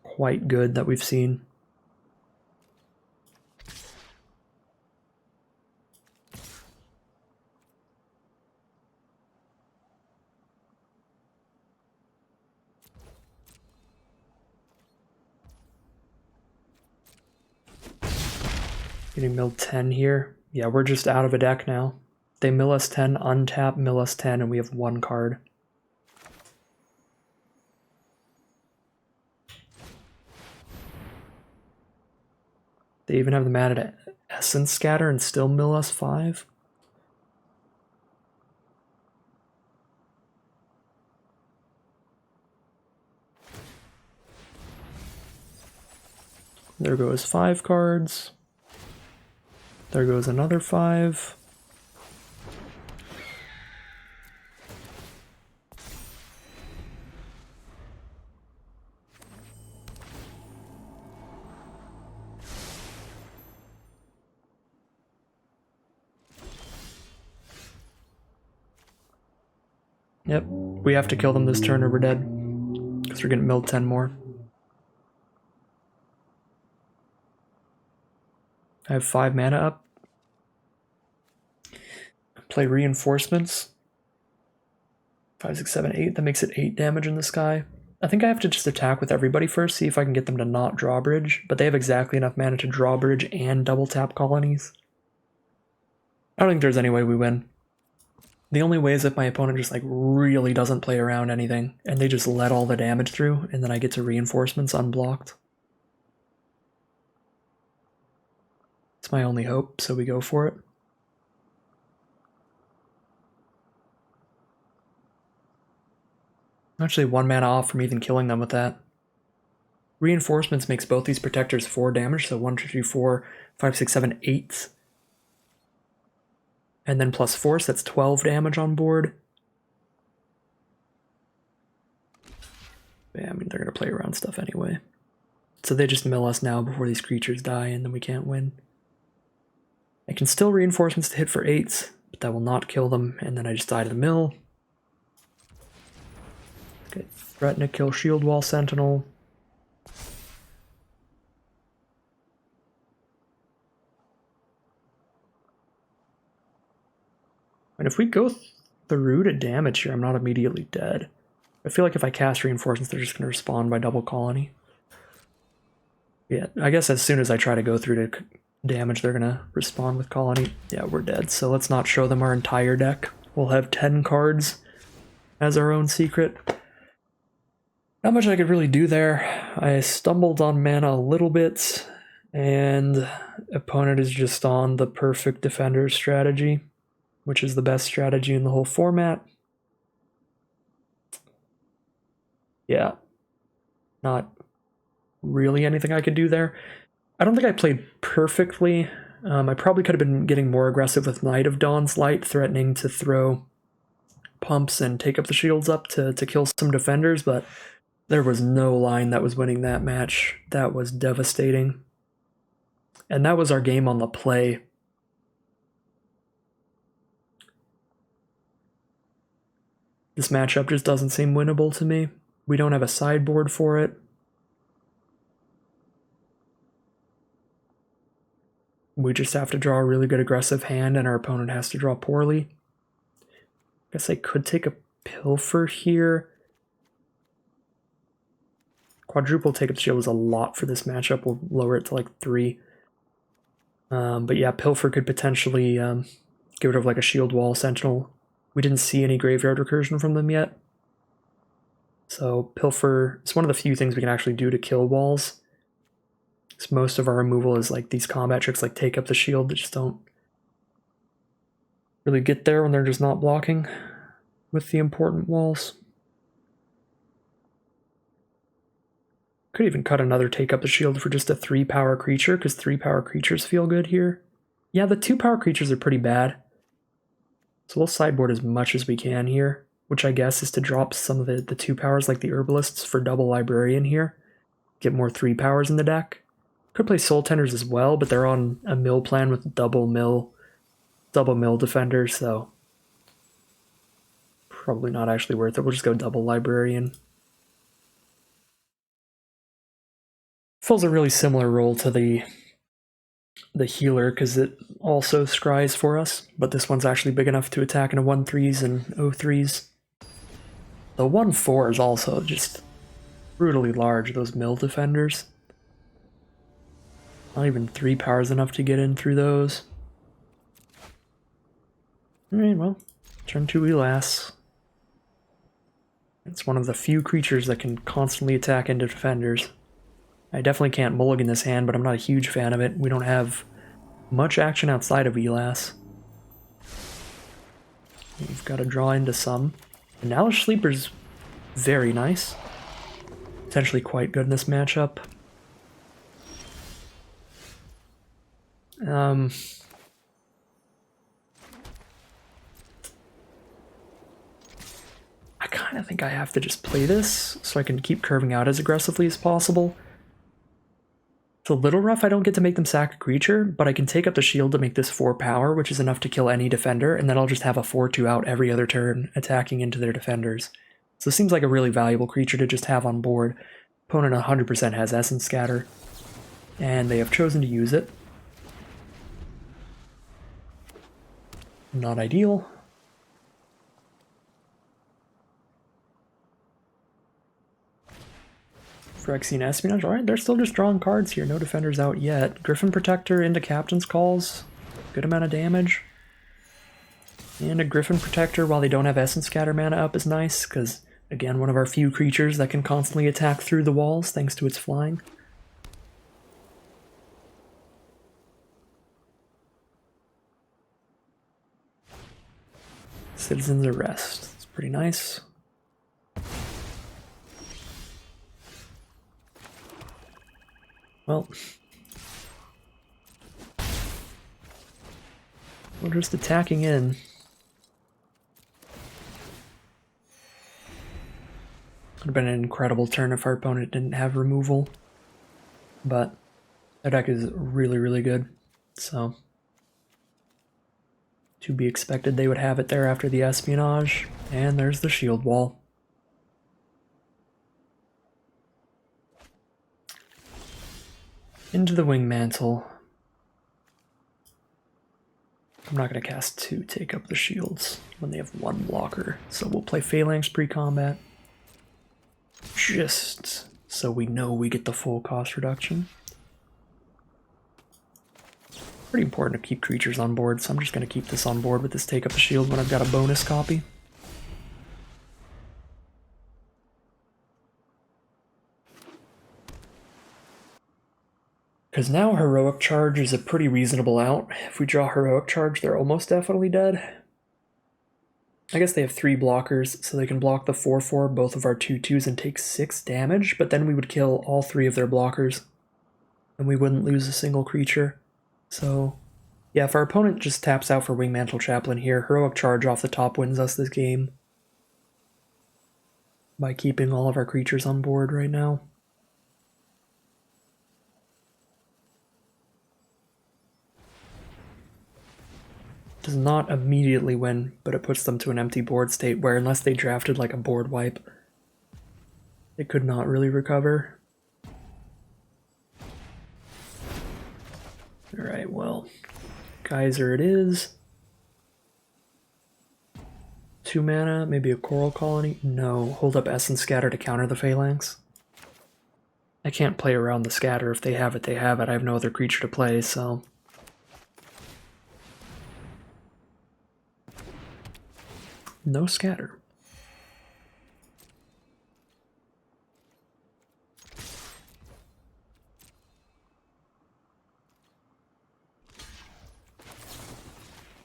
quite good that we've seen. Getting milled 10 here. Yeah, we're just out of a deck now. They mill us 10, untap, mill us 10, and we have 1 card. They even have the mana to Essence Scatter and still mill us 5. There goes 5 cards. There goes another 5. Yep, we have to kill them this turn or we're dead, because we're getting milled 10 more. I have 5 mana up. Play Reinforcements. 5, 6, 7, 8. That makes it 8 damage in the sky. I think I have to just attack with everybody first, see if I can get them to not drawbridge, but they have exactly enough mana to drawbridge and double tap colonies. I don't think there's any way we win. The only way is if my opponent just like really doesn't play around anything and they just let all the damage through and then I get to reinforcements unblocked. It's my only hope, so we go for it. I'm actually 1 mana off from even killing them with that. Reinforcements makes both these protectors 4 damage, so 1, 2, 3, 4, 5, 6, 7, 8. And then plus force, that's 12 damage on board. Yeah, I mean, they're going to play around stuff anyway. So they just mill us now before these creatures die, and then we can't win. I can still reinforcements to hit for 8s, but that will not kill them, and then I just die to the mill. Okay, threaten to kill Shield Wall Sentinel. And if we go through to damage here, I'm not immediately dead. I feel like if I cast reinforcements, they're just going to respond by double colony. Yeah, I guess as soon as I try to go through to damage, they're going to respond with colony. Yeah, we're dead. So let's not show them our entire deck. We'll have 10 cards as our own secret. Not much I could really do there. I stumbled on mana a little bit, and opponent is just on the perfect defender strategy, which is the best strategy in the whole format. Yeah, not really anything I could do there. I don't think I played perfectly. I probably could have been getting more aggressive with Knight of Dawn's Light, threatening to throw pumps and take up the shields up to kill some defenders, but there was no line that was winning that match. That was devastating. And that was our game on the play. This matchup just doesn't seem winnable to me. We don't have a sideboard for it. We just have to draw a really good aggressive hand, and our opponent has to draw poorly. Guess I could take a Pilfer here. Quadruple take up the shield is a lot for this matchup. We'll lower it to like 3. But yeah, Pilfer could potentially get rid of like a Shield Wall Sentinel. We didn't see any graveyard recursion from them yet. So Pilfer is one of the few things we can actually do to kill walls. So most of our removal is like these combat tricks like take up the shield that just don't really get there when they're just not blocking with the important walls. Could even cut another take up the shield for just a 3-power creature, because 3-power creatures feel good here. Yeah, the 2-power creatures are pretty bad. So we'll sideboard as much as we can here, which I guess is to drop some of the 2 powers like the Herbalists for double Librarian here. Get more 3 powers in the deck. Could play Soul Tenders as well, but they're on a mill plan with double mill defenders, so probably not actually worth it. We'll just go double Librarian. Fills a really similar role to the healer, because it also scries for us, but this one's actually big enough to attack into 1/3s and 0/3s. The 1/4 is also just brutally large, those mill defenders. Not even 3 powers enough to get in through those. Alright, well, turn 2 Elas. It's one of the few creatures that can constantly attack into defenders. I definitely can't mulligan this hand, but I'm not a huge fan of it. We don't have much action outside of Elas. We've got to draw into some. And Nalish Sleeper's very nice. Potentially quite good in this matchup. I kind of think I have to just play this so I can keep curving out as aggressively as possible. It's a little rough I don't get to make them sack a creature, but I can take up the shield to make this 4 power, which is enough to kill any defender, and then I'll just have a 4/2 out every other turn, attacking into their defenders. So it seems like a really valuable creature to just have on board. Opponent 100% has Essence Scatter, and they have chosen to use it. Not ideal. Phyrexian Espionage, alright, they're still just drawing cards here, no defenders out yet. Griffin Protector into Captain's Calls, good amount of damage. And a Griffin Protector, while they don't have Essence Scatter mana up, is nice, because, again, one of our few creatures that can constantly attack through the walls thanks to its flying. Citizen's Arrest. It's pretty nice. Well, we're just attacking in. Would have been an incredible turn if our opponent didn't have removal, but their deck is really, really good, so to be expected they would have it there after the Espionage, and there's the Shield Wall. Into the Wingmantle. I'm not going to cast 2 Take Up the Shields when they have 1 blocker, so we'll play Phalanx pre-combat. Just so we know we get the full cost reduction. Pretty important to keep creatures on board, so I'm just going to keep this on board with this Take Up the Shield when I've got a bonus copy. Because now Heroic Charge is a pretty reasonable out. If we draw Heroic Charge, they're almost definitely dead. I guess they have 3 blockers, so they can block the 4/4, both of our 2/2s, and take 6 damage, but then we would kill all 3 of their blockers, and we wouldn't lose a single creature. So, yeah, if our opponent just taps out for Wingmantle Chaplain here, Heroic Charge off the top wins us this game by keeping all of our creatures on board right now. Does not immediately win, but it puts them to an empty board state where, unless they drafted like a board wipe, they could not really recover. Alright, well, Geyser it is. 2 mana, maybe a Coral Colony? No, hold up Essence Scatter to counter the Phalanx. I can't play around the scatter. If they have it, they have it. I have no other creature to play, so... no scatter.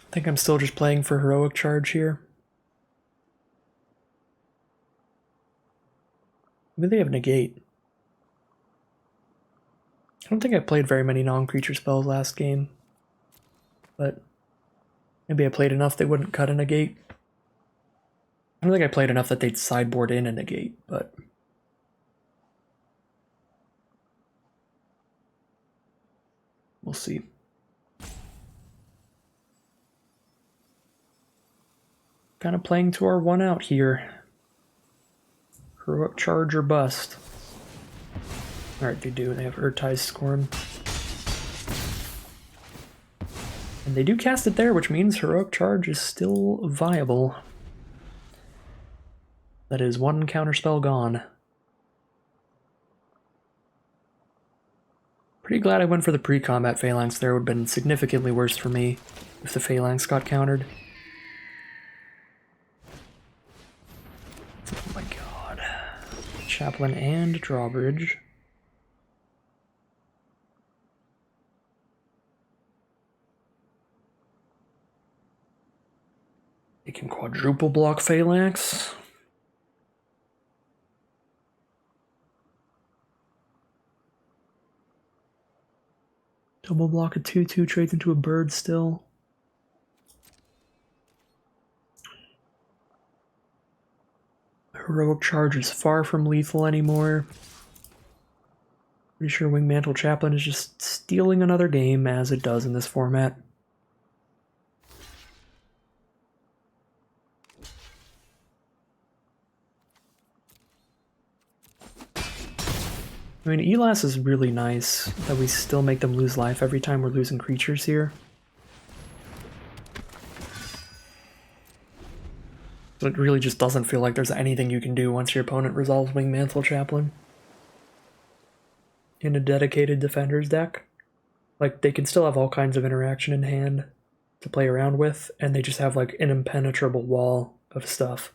I think I'm still just playing for Heroic Charge here. Maybe they have Negate. I don't think I played very many non-creature spells last game, but maybe I played enough they wouldn't cut a Negate. I don't think I played enough that they'd sideboard in a Negate, but... we'll see. Kind of playing to our 1 out here. Heroic Charge or bust. Alright, they do. They have Urtai's Scorn. And they do cast it there, which means Heroic Charge is still viable. That is 1 counterspell gone. Pretty glad I went for the pre-combat Phalanx there. It would have been significantly worse for me if the Phalanx got countered. Oh my god. Chaplain and Drawbridge. They can quadruple block Phalanx. Double block a 2/2 trades into a bird still. Heroic Charge is far from lethal anymore. Pretty sure Wingmantle Chaplain is just stealing another game, as it does in this format. I mean, Elas is really nice that we still make them lose life every time we're losing creatures here. So it really just doesn't feel like there's anything you can do once your opponent resolves Wingmantle Chaplain in a dedicated defender's deck. Like, they can still have all kinds of interaction in hand to play around with, and they just have like an impenetrable wall of stuff.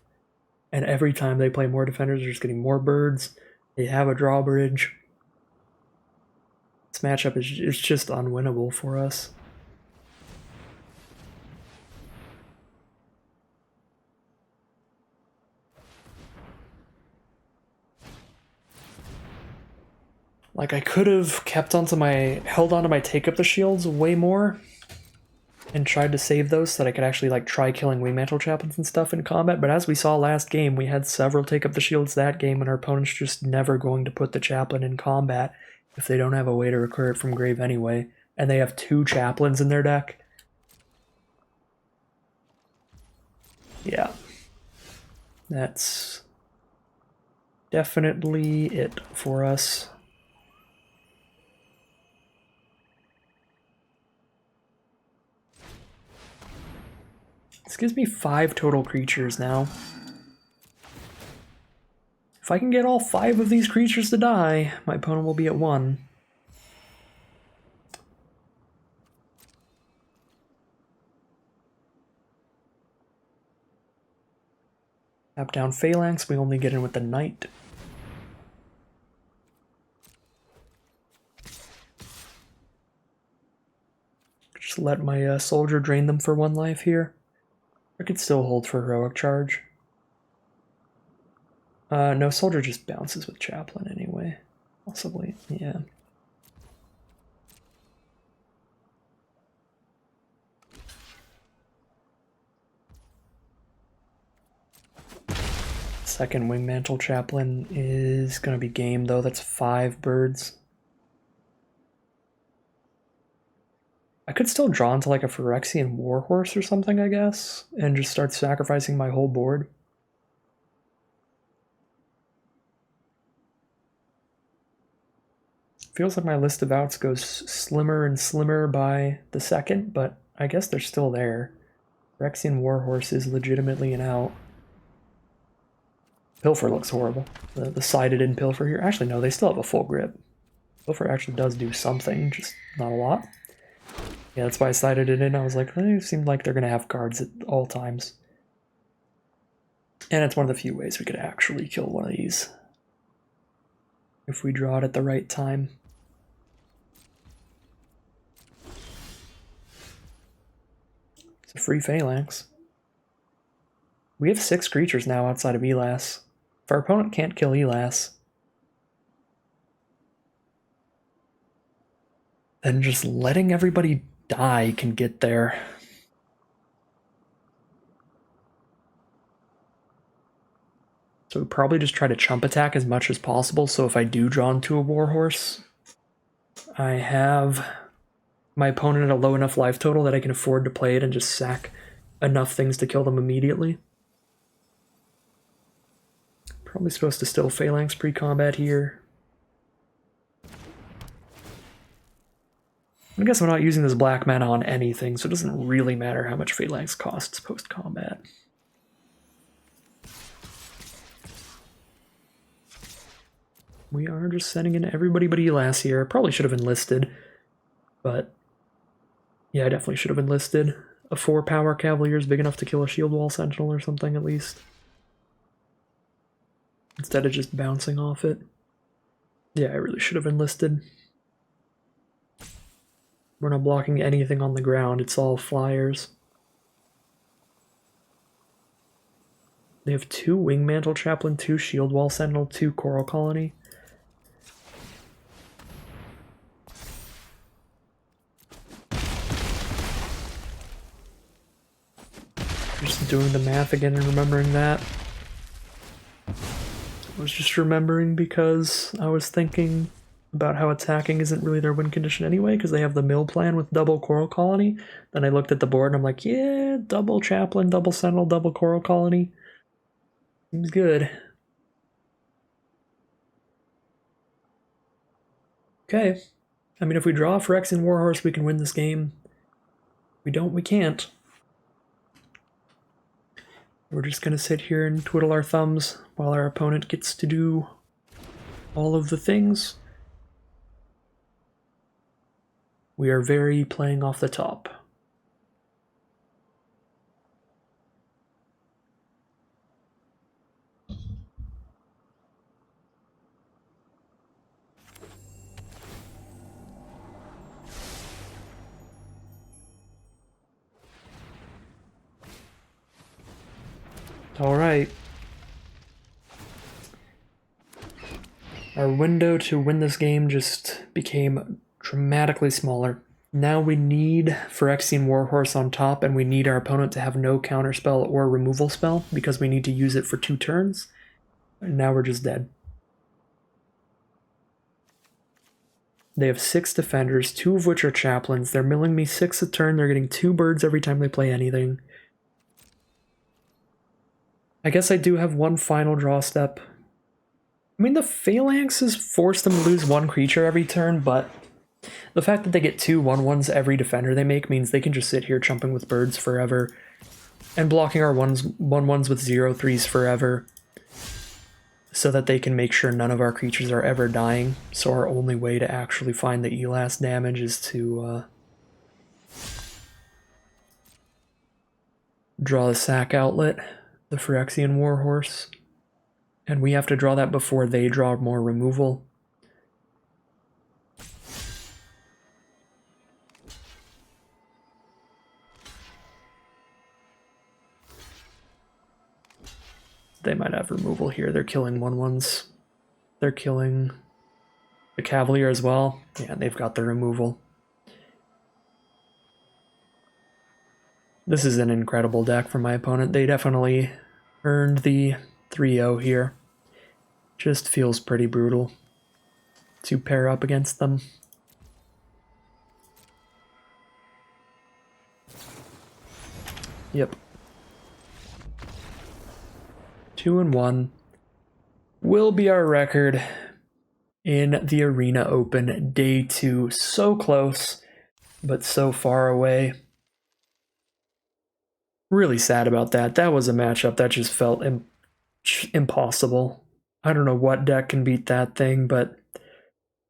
And every time they play more defenders, they're just getting more birds. They have a drawbridge. This matchup is just unwinnable for us. Like, I could have held onto my take up the shields way more and tried to save those so that I could actually like try killing Wingmantle Chaplains and stuff in combat, but as we saw last game, we had several take up the shields that game, and our opponent's just never going to put the Chaplain in combat if they don't have a way to recur it from grave anyway, and they have 2 Chaplains in their deck. Yeah. That's definitely it for us. This gives me 5 total creatures now. If I can get all 5 of these creatures to die, my opponent will be at 1. Tap down Phalanx, we only get in with the Knight. Just let my soldier drain them for 1 life here. I could still hold for Heroic Charge. No, Soldier just bounces with Chaplain anyway. Possibly, yeah. Second Wingmantle Chaplain is going to be game, though. That's 5 birds. I could still draw into like a Phyrexian Warhorse or something, I guess, and just start sacrificing my whole board. Feels like my list of outs goes slimmer and slimmer by the second, but I guess they're still there. Phyrexian Warhorse is legitimately an out. Pilfer looks horrible. The sided in Pilfer here. Actually, no, they still have a full grip. Pilfer actually does do something, just not a lot. Yeah, that's why I sided it in. I was like, it seemed like they're going to have cards at all times. And it's one of the few ways we could actually kill one of these if we draw it at the right time. It's a free Phalanx. We have 6 creatures now outside of Elas. If our opponent can't kill Elas, then just letting everybody die can get there. So we probably just try to chump attack as much as possible, so if I do draw into a Warhorse, I have my opponent at a low enough life total that I can afford to play it and just sack enough things to kill them immediately. Probably supposed to still Phalanx pre-combat here. I guess I'm not using this black mana on anything, so it doesn't really matter how much Phalanx costs post-combat. We are just sending in everybody but Elas here. Probably should have enlisted, but yeah, I definitely should have enlisted. A 4-power Cavalier is big enough to kill a Shield Wall Sentinel or something at least, instead of just bouncing off it. Yeah, I really should have enlisted. We're not blocking anything on the ground, it's all flyers. They have 2 Wingmantle Chaplain, 2 Shield Wall Sentinel, 2 Coral Colony. Just doing the math again and remembering that. I was just remembering because I was thinking about how attacking isn't really their win condition anyway, because they have the mill plan with double Coral Colony. Then I looked at the board and I'm like, yeah, double Chaplain, double Sentinel, double Coral Colony. Seems good. Okay. I mean, if we draw Phyrexian Warhorse, we can win this game. If we don't, we can't. We're just going to sit here and twiddle our thumbs while our opponent gets to do all of the things. We are very playing off the top. All right. Our window to win this game just became dramatically smaller. Now we need Phyrexian Warhorse on top, and we need our opponent to have no counterspell or removal spell because we need to use it for 2 turns. And now we're just dead. They have 6 defenders, 2 of which are chaplains. They're milling me 6 a turn. They're getting 2 birds every time they play anything. I guess I do have one final draw step. I mean, the Phalanxes force them to lose 1 creature every turn, but the fact that they get 2 1/1s every defender they make means they can just sit here chumping with birds forever and blocking our 1/1s with 0/3s forever so that they can make sure none of our creatures are ever dying. So our only way to actually find the ELAS damage is to draw the sack outlet, the Phyrexian Warhorse. And we have to draw that before they draw more removal. They might have removal here. They're killing 1/1s. They're killing the Cavalier as well. Yeah, they've got the removal. This is an incredible deck for my opponent. They definitely earned the 3-0 here. Just feels pretty brutal to pair up against them. Yep. 2-1 will be our record in the Arena Open Day 2. So close, but so far away. Really sad about that. That was a matchup that just felt impossible. I don't know what deck can beat that thing, but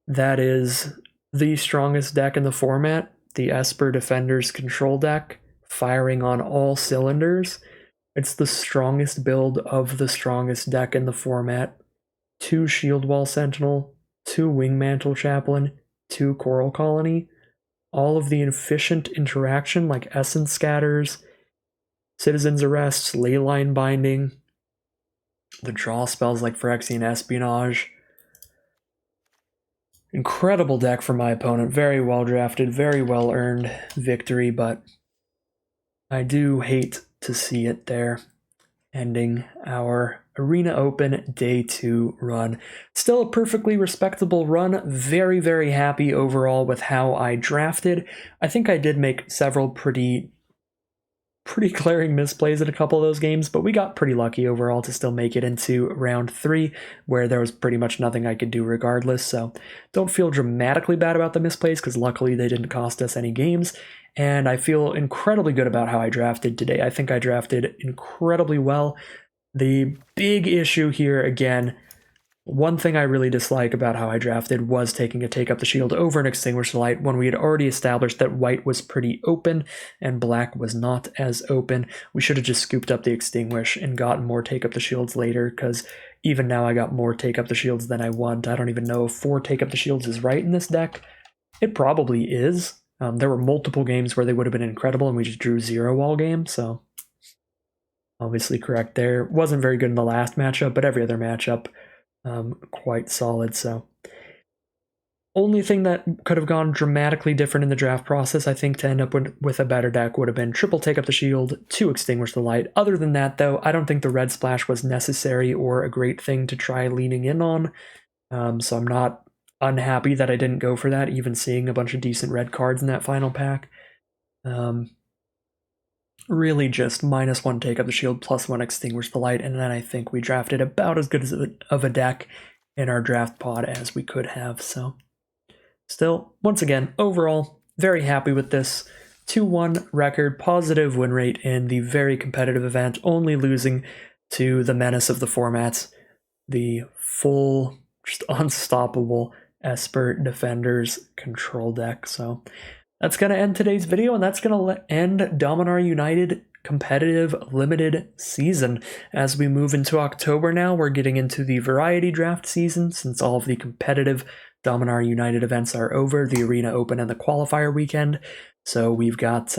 that is the strongest deck in the format. The Esper Defender's control deck, firing on all cylinders. It's the strongest build of the strongest deck in the format. 2 Shield Wall Sentinel, 2 Wingmantle Chaplain, 2 Coral Colony. All of the efficient interaction like Essence Scatters, Citizen's Arrests, Leyline Binding, the draw spells like Phyrexian Espionage. Incredible deck for my opponent. Very well drafted, very well earned victory, but I do hate to see it there, ending our Arena Open Day 2 run. Still a perfectly respectable run. Very, very happy overall with how I drafted. I think I did make several pretty glaring misplays in a couple of those games, but we got pretty lucky overall to still make it into round 3, where there was pretty much nothing I could do regardless, so don't feel dramatically bad about the misplays, because luckily they didn't cost us any games, and I feel incredibly good about how I drafted today. I think I drafted incredibly well. The big issue here, again, one thing I really dislike about how I drafted was taking a Take Up the Shield over an Extinguish the Light when we had already established that white was pretty open and black was not as open. We should have just scooped up the Extinguish and gotten more Take Up the Shields later, because even now I got more Take Up the Shields than I want. I don't even know if 4 Take Up the Shields is right in this deck. It probably is. There were multiple games where they would have been incredible and we just drew 0 all game, so obviously correct there. Wasn't very good in the last matchup, but every other matchup quite solid. So only thing that could have gone dramatically different in the draft process, I think, to end up with a better deck would have been triple Take Up the Shield, 2 Extinguish the Light. Other than that, though, I don't think the red splash was necessary or a great thing to try leaning in on. So I'm not unhappy that I didn't go for that, even seeing a bunch of decent red cards in that final pack. Really just -1 Take Up the Shield, +1 Extinguish the Light, and then I think we drafted about as good of a deck in our draft pod as we could have. So still, once again, overall, very happy with this 2-1 record, positive win rate in the very competitive event, only losing to the menace of the formats, the full, just unstoppable Esper Defenders control deck. So that's going to end today's video, and that's going to end Dominaria United competitive limited season. As we move into October now, we're getting into the variety draft season, since all of the competitive Dominaria United events are over, the Arena Open and the qualifier weekend. So we've got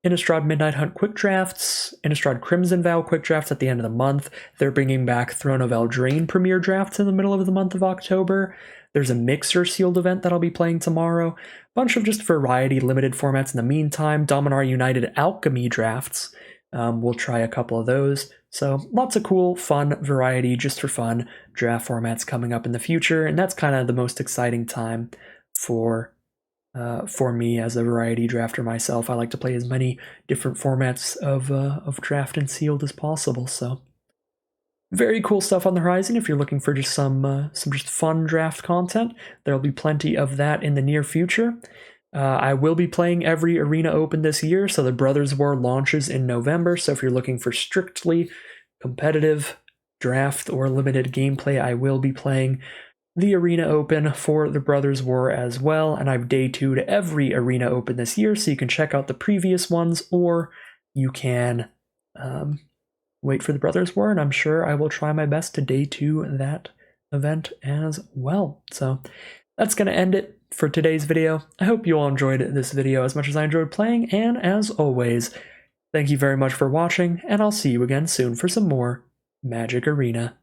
Innistrad Midnight Hunt quick drafts, Innistrad Crimson Vow quick drafts at the end of the month. They're bringing back Throne of Eldraine Premier drafts in the middle of the month of October. There's a Mixer sealed event that I'll be playing tomorrow. Bunch of just variety limited formats in the meantime. Dominaria United Alchemy drafts. We'll try a couple of those. So lots of cool, fun variety just for fun draft formats coming up in the future, and that's kind of the most exciting time for me as a variety drafter myself. I like to play as many different formats of draft and sealed as possible. So very cool stuff on the horizon. If you're looking for just some just fun draft content, there'll be plenty of that in the near future. I will be playing every Arena Open this year, so the Brothers War launches in November. So if you're looking for strictly competitive draft or limited gameplay, I will be playing the Arena Open for the Brothers War as well. And I've day 2'd every Arena Open this year, so you can check out the previous ones, or you can wait for the Brothers War, and I'm sure I will try my best to day 2 that event as well. So that's going to end it for today's video. I hope you all enjoyed this video as much as I enjoyed playing, and as always, thank you very much for watching, and I'll see you again soon for some more Magic Arena.